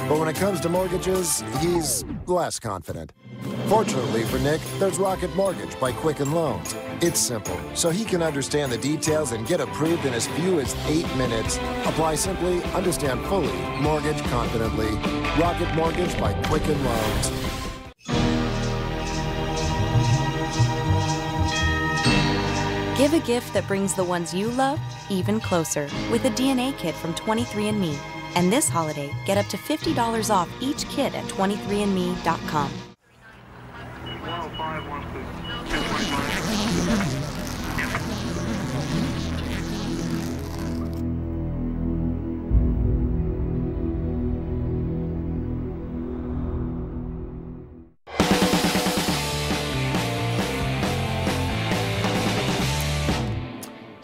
But when it comes to mortgages, he's less confident. Fortunately for Nick, there's Rocket Mortgage by Quicken Loans. It's simple, so he can understand the details and get approved in as few as 8 minutes. Apply simply, understand fully, mortgage confidently. Rocket Mortgage by Quicken Loans. Give a gift that brings the ones you love even closer with a DNA kit from 23andMe. And this holiday, get up to $50 off each kit at 23andme.com.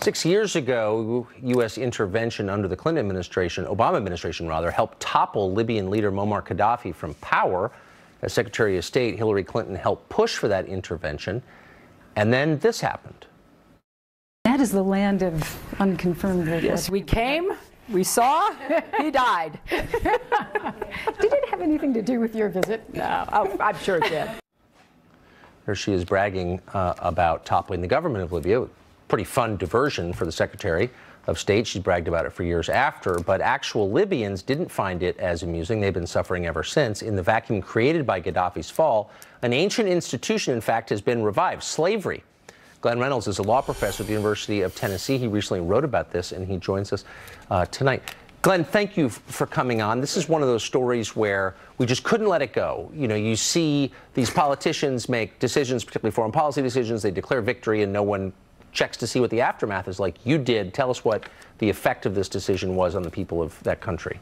6 years ago, U.S. intervention under the Clinton administration, Obama administration rather, helped topple Libyan leader Muammar Gaddafi from power. As Secretary of State, Hillary Clinton helped push for that intervention. And then this happened. That is the land of unconfirmed reports. Yes, we came, we saw, he died. Did it have anything to do with your visit? No, I'm sure it did. There she is bragging about toppling the government of Libya. Pretty fun diversion for the Secretary of State. She's bragged about it for years after, but actual Libyans didn't find it as amusing. They've been suffering ever since. In the vacuum created by Gaddafi's fall, an ancient institution, in fact, has been revived: slavery. Glenn Reynolds is a law professor at the University of Tennessee. He recently wrote about this, and he joins us tonight. Glenn, thank you for coming on. This is one of those stories where we just couldn't let it go. You know, you see these politicians make decisions, particularly foreign policy decisions. They declare victory, and no one checks to see what the aftermath is like. You did. Tell us what the effect of this decision was on the people of that country.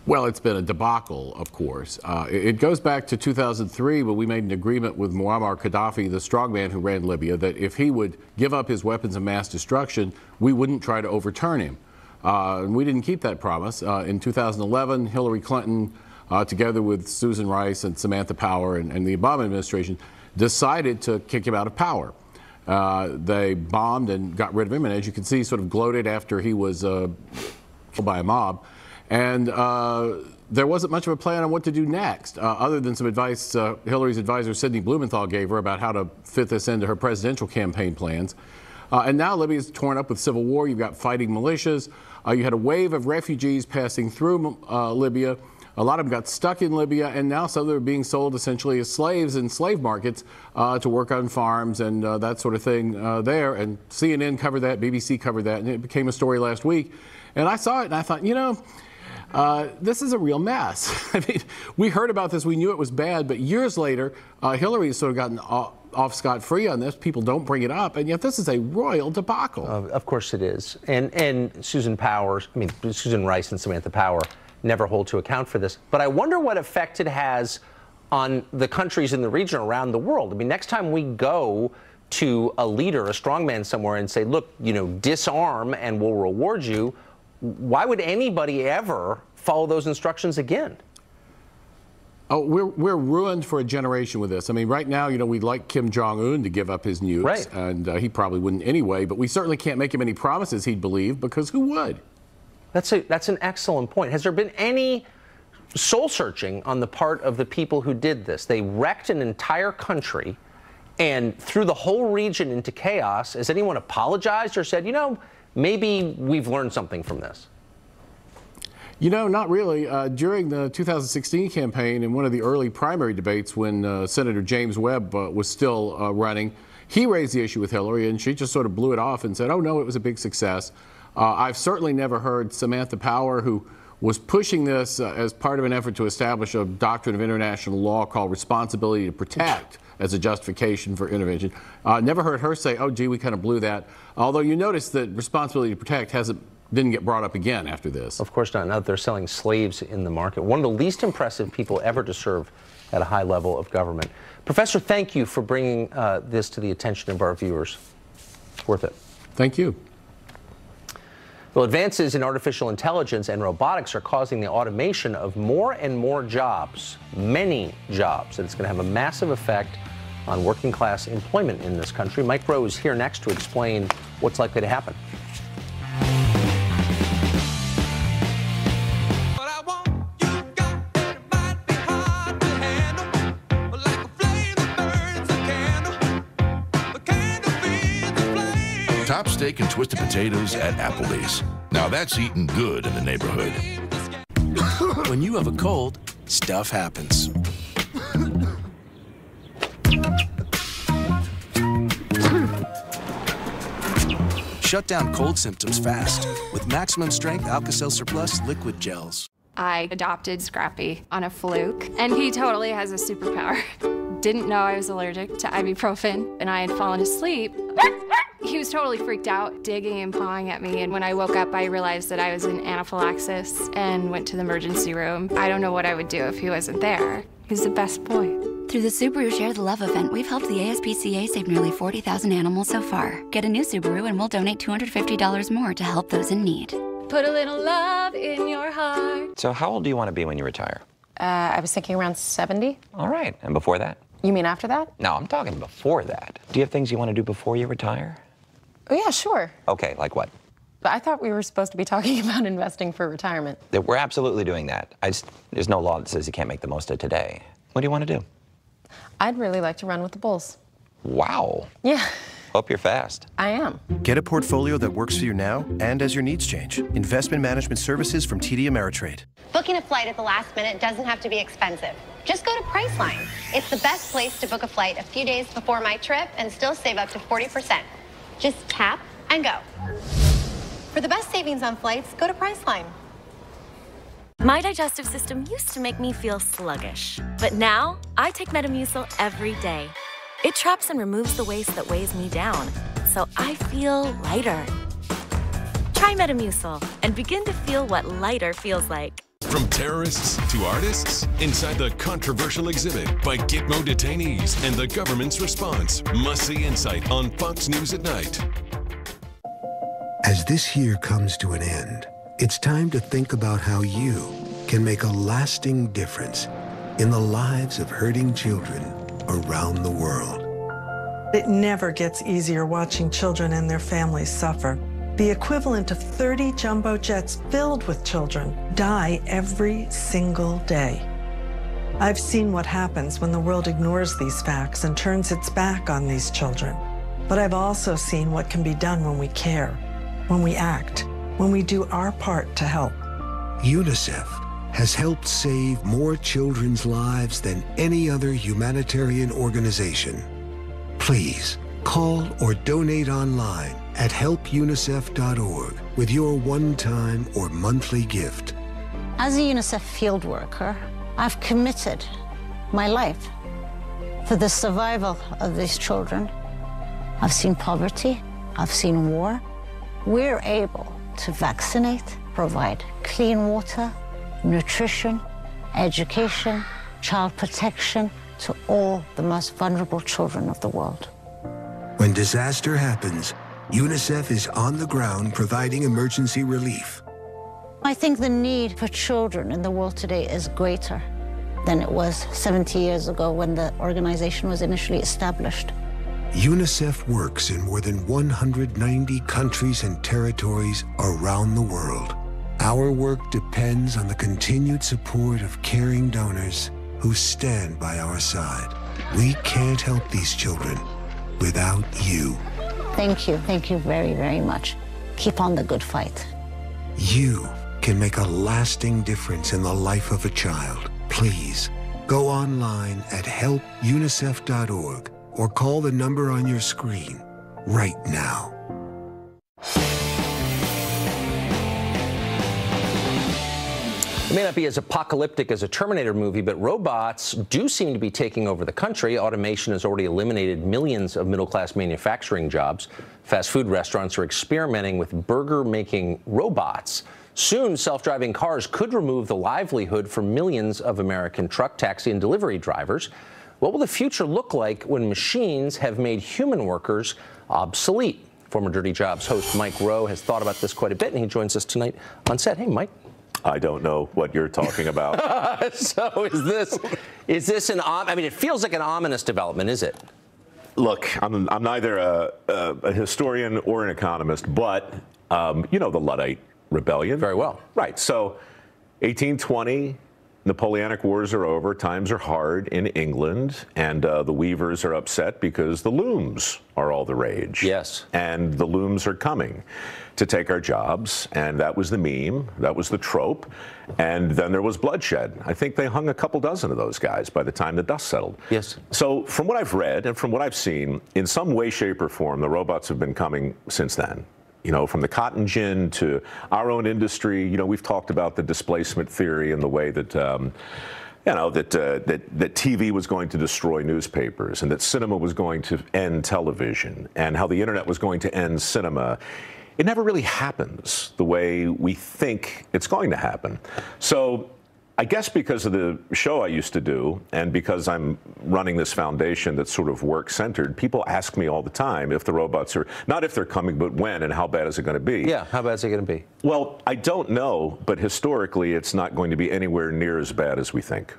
Well, it's been a debacle, of course. It goes back to 2003 when we made an agreement with Muammar Gaddafi, the strongman who ran Libya, that if he would give up his weapons of mass destruction, we wouldn't try to overturn him. And we didn't keep that promise. In 2011, Hillary Clinton, together with Susan Rice and Samantha Power and the Obama administration, decided to kick him out of power. They bombed and got rid of him, and as you can see, sort of gloated after he was killed by a mob. And there wasn't much of a plan on what to do next, other than some advice Hillary's advisor Sidney Blumenthal gave her about how to fit this into her presidential campaign plans. And now Libya's torn up with civil war. You've got fighting militias. You had a wave of refugees passing through Libya. A lot of them got stuck in Libya, and now some of them are being sold essentially as slaves in slave markets to work on farms and that sort of thing there. And CNN covered that, BBC covered that, and it became a story last week. And I saw it, and I thought, you know, this is a real mess. I mean, we heard about this, we knew it was bad, but years later, Hillary has sort of gotten off scot-free on this. People don't bring it up, and yet this is a royal debacle. Of course it is. And Susan Rice and Samantha Power never hold to account for this. But I wonder what effect it has on the countries in the region around the world. I mean, next time we go to a leader, a strongman somewhere, and say, look, you know, disarm and we'll reward you, why would anybody ever follow those instructions again? Oh, we're ruined for a generation with this. I mean, right now, you know, we'd like Kim Jong-un to give up his nukes, right, and he probably wouldn't anyway, but we certainly can't make him any promises he'd believe, because who would? That's an excellent point. Has there been any soul-searching on the part of the people who did this? They wrecked an entire country and threw the whole region into chaos. Has anyone apologized or said, you know, maybe we've learned something from this? You know, not really. During the 2016 campaign, in one of the early primary debates when Senator James Webb was still running, he raised the issue with Hillary, and she just sort of blew it off and said, oh, no, it was a big success. I've certainly never heard Samantha Power, who was pushing this as part of an effort to establish a doctrine of international law called responsibility to protect as a justification for intervention. Never heard her say, oh, gee, we kind of blew that. Although you notice that responsibility to protect didn't get brought up again after this. Of course not. Now that they're selling slaves in the market. One of the least impressive people ever to serve at a high level of government. Professor, thank you for bringing this to the attention of our viewers. It's worth it. Thank you. Well, advances in artificial intelligence and robotics are causing the automation of more and more jobs, many jobs, and it's going to have a massive effect on working class employment in this country. Mike Rowe is here next to explain what's likely to happen. Top steak and twisted potatoes at Applebee's. Now that's eating good in the neighborhood. When you have a cold, stuff happens. Shut down cold symptoms fast with maximum strength Alka-Seltzer Plus liquid gels. I adopted Scrappy on a fluke, and he totally has a superpower. Didn't know I was allergic to ibuprofen, and I had fallen asleep. He was totally freaked out, digging and pawing at me, and when I woke up, I realized that I was in anaphylaxis and went to the emergency room. I don't know what I would do if he wasn't there. He was the best boy. Through the Subaru Share the Love event, we've helped the ASPCA save nearly 40,000 animals so far. Get a new Subaru and we'll donate $250 more to help those in need. Put a little love in your heart. So how old do you want to be when you retire? I was thinking around 70. All right, and before that? You mean after that? No, I'm talking before that. Do you have things you want to do before you retire? Oh, yeah, sure. Okay, like what? But I thought we were supposed to be talking about investing for retirement. We're absolutely doing that. There's no law that says you can't make the most of today. What do you want to do? I'd really like to run with the Bulls. Wow. Yeah. Hope you're fast. I am. Get a portfolio that works for you now and as your needs change. Investment management services from TD Ameritrade. Booking a flight at the last minute doesn't have to be expensive. Just go to Priceline. It's the best place to book a flight a few days before my trip and still save up to 40%. Just tap and go. For the best savings on flights, go to Priceline. My digestive system used to make me feel sluggish, but now I take Metamucil every day. It traps and removes the waste that weighs me down, so I feel lighter. Try Metamucil and begin to feel what lighter feels like. From terrorists to artists, inside the controversial exhibit by Gitmo detainees and the government's response. Must-see insight on Fox News at Night. As this year comes to an end, it's time to think about how you can make a lasting difference in the lives of hurting children around the world. It never gets easier watching children and their families suffer. The equivalent of 30 jumbo jets filled with children die every single day. I've seen what happens when the world ignores these facts and turns its back on these children. But I've also seen what can be done when we care, when we act, when we do our part to help. UNICEF, has helped save more children's lives than any other humanitarian organization. Please call or donate online at helpunicef.org with your one-time or monthly gift. As a UNICEF field worker, I've committed my life for the survival of these children. I've seen poverty, I've seen war. We're able to vaccinate, provide clean water, nutrition, education, child protection to all the most vulnerable children of the world. When disaster happens, UNICEF is on the ground providing emergency relief. I think the need for children in the world today is greater than it was 70 years ago when the organization was initially established. UNICEF works in more than 190 countries and territories around the world. Our work depends on the continued support of caring donors who stand by our side. We can't help these children without you. Thank you. Thank you very, very much. Keep on the good fight. You can make a lasting difference in the life of a child. Please go online at helpunicef.org or call the number on your screen right now. It may not be as apocalyptic as a Terminator movie, but robots do seem to be taking over the country. Automation has already eliminated millions of middle-class manufacturing jobs. Fast food restaurants are experimenting with burger-making robots. Soon, self-driving cars could remove the livelihood for millions of American truck, taxi, and delivery drivers. What will the future look like when machines have made human workers obsolete? Former Dirty Jobs host Mike Rowe has thought about this quite a bit, and he joins us tonight on set. Hey, Mike. I don't know what you're talking about. So is this an, I mean, it feels like an ominous development, is it? Look, I'm neither a historian or an economist, but you know the Luddite Rebellion. Very well. Right. So 1820, Napoleonic Wars are over. Times are hard in England, and the weavers are upset because the looms are all the rage. Yes. And the looms are coming to take our jobs, and that was the meme, that was the trope, and then there was bloodshed. I think they hung a couple dozen of those guys by the time the dust settled. Yes. So from what I've read and from what I've seen, in some way, shape, or form, the robots have been coming since then. You know, from the cotton gin to our own industry. You know, we've talked about the displacement theory and the way that you know, that TV was going to destroy newspapers and that cinema was going to end television and how the internet was going to end cinema. It never really happens the way we think it's going to happen. So I guess because of the show I used to do and because I'm running this foundation that's sort of work-centered, people ask me all the time if the robots are, not if they're coming, but when and how bad is it going to be? Yeah, how bad is it going to be? Well, I don't know, but historically it's not going to be anywhere near as bad as we think.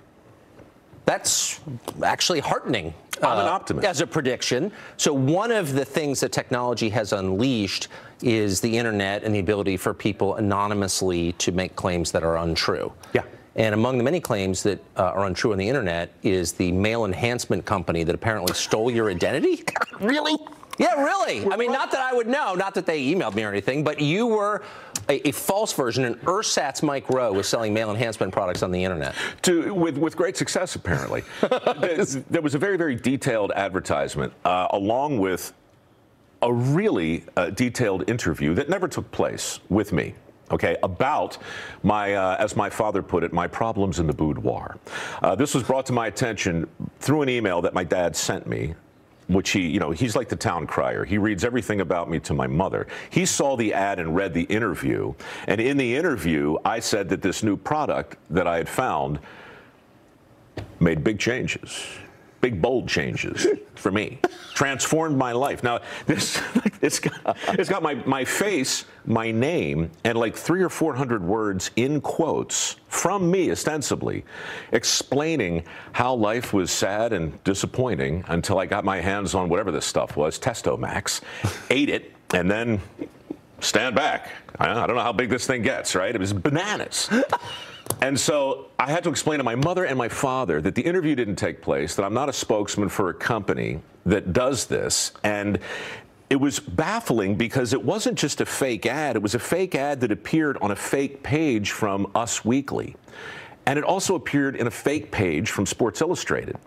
That's actually heartening. I'm an optimist. As a prediction. So one of the things that technology has unleashed is the internet and the ability for people anonymously to make claims that are untrue. Yeah. And among the many claims that are untrue on the internet is the male enhancement company that apparently stole your identity. Really? Yeah, really. I mean, not that I would know, not that they emailed me or anything, but you were a false version, and ersatz Mike Rowe was selling male enhancement products on the internet. With great success, apparently. There was a very, very detailed advertisement, along with a really detailed interview that never took place with me. Okay, about my, as my father put it, my problems in the boudoir. This was brought to my attention through an email that my dad sent me, which he, you know, he's like the town crier. He reads everything about me to my mother. He saw the ad and read the interview. And in the interview, I said that this new product that I had found made big changes. Big, bold changes for me. Transformed my life. Now, this, it's got my face, my name, and like 300 or 400 words in quotes from me, ostensibly, explaining how life was sad and disappointing until I got my hands on whatever this stuff was, Testo Max, ate it, and then stand back. I don't know how big this thing gets, right? It was bananas. And so I had to explain to my mother and my father that the interview didn't take place, that I'm not a spokesman for a company that does this. And it was baffling because it wasn't just a fake ad. It was a fake ad that appeared on a fake page from Us Weekly. And it also appeared in a fake page from Sports Illustrated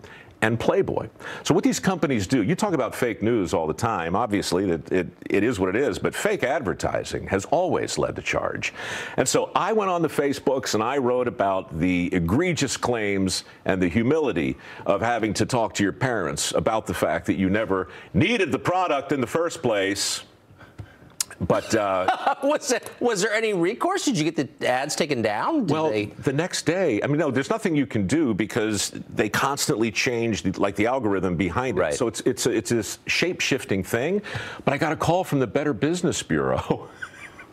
and Playboy. So what these companies do, you talk about fake news all the time. Obviously, it is what it is, but fake advertising has always led to charge. And so I went on the Facebooks and I wrote about the egregious claims and the humility of having to talk to your parents about the fact that you never needed the product in the first place. But was there any recourse? Did you get the ads taken down? The next day, I mean, no, there's nothing you can do because they constantly change the algorithm behind it. Right. So it's this shape-shifting thing. But I got a call from the Better Business Bureau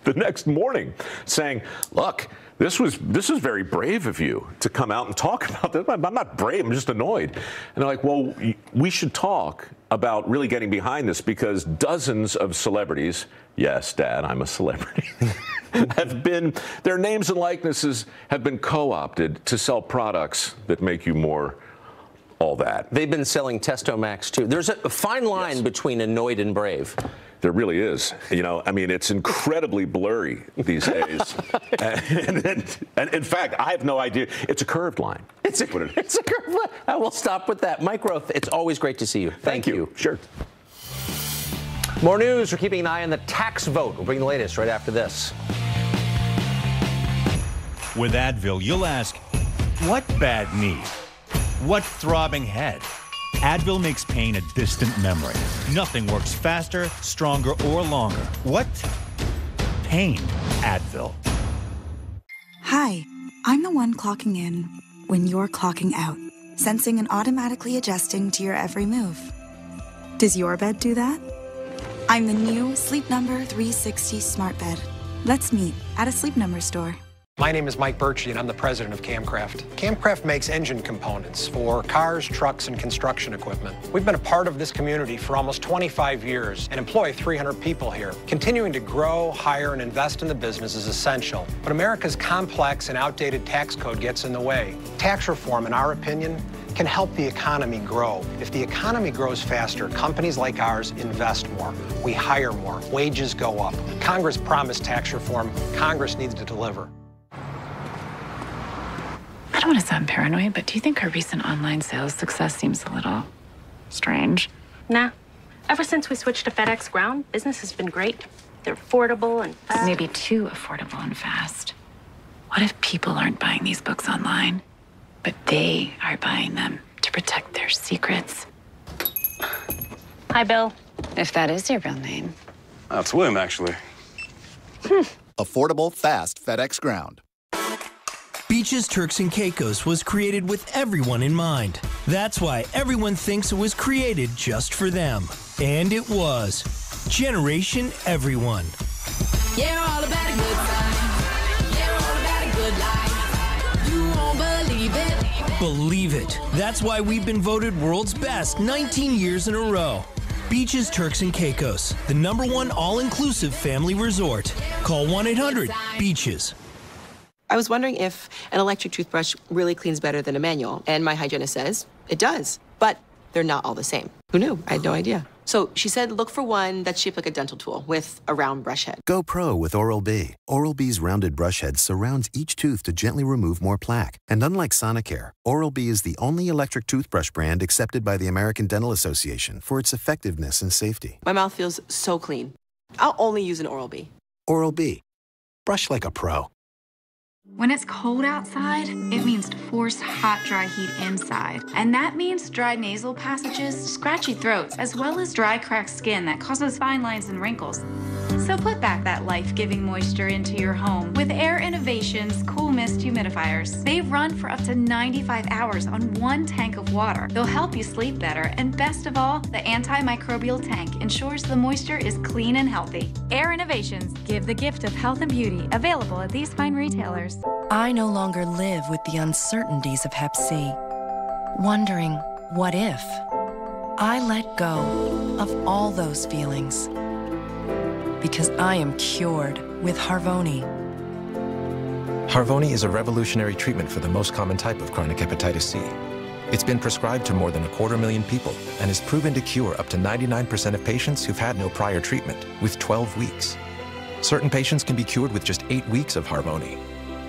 the next morning saying, look, this was very brave of you to come out and talk about this. I'm not brave, I'm just annoyed. And they're like, well, we should talk about really getting behind this because dozens of celebrities, yes, Dad, I'm a celebrity, their names and likenesses have been co-opted to sell products that make you more all that. They've been selling Testomax too. There's a fine line between annoyed and brave. There really is. You know, I mean, it's incredibly blurry these days. and in fact, I have no idea. It's a curved line. It's a curved line. I will stop with that. Mike Roth, it's always great to see you. Thank you. Sure. More news. We're keeping an eye on the tax vote. We'll bring the latest right after this. With Advil, you'll ask, what bad knee? What throbbing head? Advil makes pain a distant memory. Nothing works faster, stronger, or longer. What? Pain. Advil. Hi, I'm the one clocking in when you're clocking out, sensing and automatically adjusting to your every move. Does your bed do that? I'm the new Sleep Number 360 smart bed. Let's meet at a Sleep Number store. My name is Mike Birchie, and I'm the president of Camcraft. Camcraft makes engine components for cars, trucks, and construction equipment. We've been a part of this community for almost 25 years and employ 300 people here. Continuing to grow, hire, and invest in the business is essential, but America's complex and outdated tax code gets in the way. Tax reform, in our opinion, can help the economy grow. If the economy grows faster, companies like ours invest more. We hire more. Wages go up. Congress promised tax reform. Congress needs to deliver. I don't want to sound paranoid, but do you think our recent online sales success seems a little strange? Nah. Ever since we switched to FedEx Ground, business has been great. They're affordable and fast. Maybe too affordable and fast. What if people aren't buying these books online, but they are buying them to protect their secrets? Hi, Bill. If that is your real name. That's William, actually. Affordable, fast FedEx Ground. Beaches, Turks, and Caicos was created with everyone in mind. That's why everyone thinks it was created just for them. And it was. Generation Everyone. Yeah, all about a good time. Yeah, all about a good life. You won't believe it. Believe it. That's why we've been voted world's best 19 years in a row. Beaches, Turks, and Caicos, the #1 all-inclusive family resort. Call 1-800-BEACHES. I was wondering if an electric toothbrush really cleans better than a manual, and my hygienist says it does, but they're not all the same. Who knew? I had no idea. So she said look for one that's shaped like a dental tool with a round brush head. Go pro with Oral-B. Oral-B's rounded brush head surrounds each tooth to gently remove more plaque. And unlike Sonicare, Oral-B is the only electric toothbrush brand accepted by the American Dental Association for its effectiveness and safety. My mouth feels so clean. I'll only use an Oral-B. Oral-B. Brush like a pro. When it's cold outside, it means to force hot, dry heat inside. And that means dry nasal passages, scratchy throats, as well as dry, cracked skin that causes fine lines and wrinkles. So put back that life-giving moisture into your home with Air Innovation's Cool Mist Humidifiers. They run for up to 95 hours on one tank of water. They'll help you sleep better, and best of all, the antimicrobial tank ensures the moisture is clean and healthy. Air Innovations, give the gift of health and beauty, available at these fine retailers. I no longer live with the uncertainties of Hep C, wondering, what if? I let go of all those feelings because I am cured with Harvoni. Harvoni is a revolutionary treatment for the most common type of chronic hepatitis C. It's been prescribed to more than 250,000 people and is proven to cure up to 99% of patients who've had no prior treatment with 12 weeks. Certain patients can be cured with just 8 weeks of Harvoni.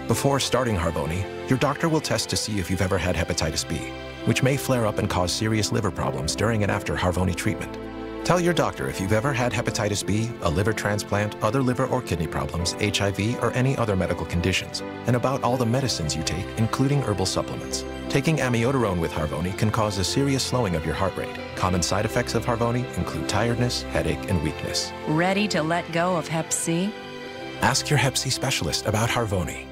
Before starting Harvoni, your doctor will test to see if you've ever had hepatitis B, which may flare up and cause serious liver problems during and after Harvoni treatment. Tell your doctor if you've ever had hepatitis B, a liver transplant, other liver or kidney problems, HIV, or any other medical conditions, and about all the medicines you take, including herbal supplements. Taking amiodarone with Harvoni can cause a serious slowing of your heart rate. Common side effects of Harvoni include tiredness, headache, and weakness. Ready to let go of Hep C? Ask your Hep C specialist about Harvoni.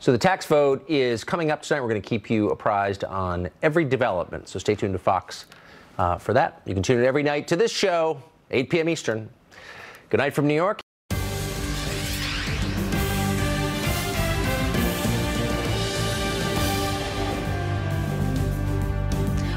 So the tax vote is coming up tonight. We're going to keep you apprised on every development, so stay tuned to Fox for that. You can tune in every night to this show, 8 p.m. Eastern. Good night from New York.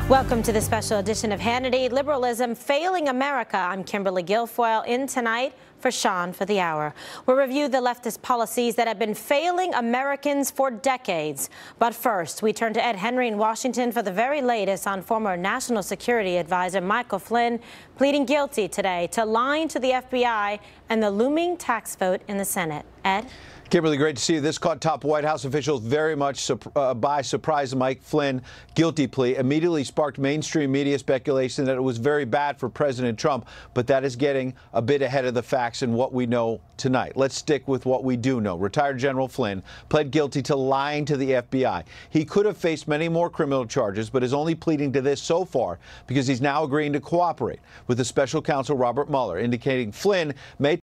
Welcome to the special edition of Hannity, Liberalism Failing America. I'm Kimberly Guilfoyle, in tonight for Sean for the Hour. We'll review the leftist policies that have been failing Americans for decades. But first, we turn to Ed Henry in Washington for the very latest on former National Security Advisor Michael Flynn pleading guilty today to lying to the FBI and the looming tax vote in the Senate. Ed? Kimberly, great to see you. This caught top White House officials very much by surprise. Mike Flynn guilty plea immediately sparked mainstream media speculation that it was very bad for President Trump, but that is getting a bit ahead of the facts and what we know tonight. Let's stick with what we do know. Retired General Flynn pled guilty to lying to the FBI. He could have faced many more criminal charges, but is only pleading to this so far because he's now agreeing to cooperate with the special counsel Robert Mueller, indicating Flynn may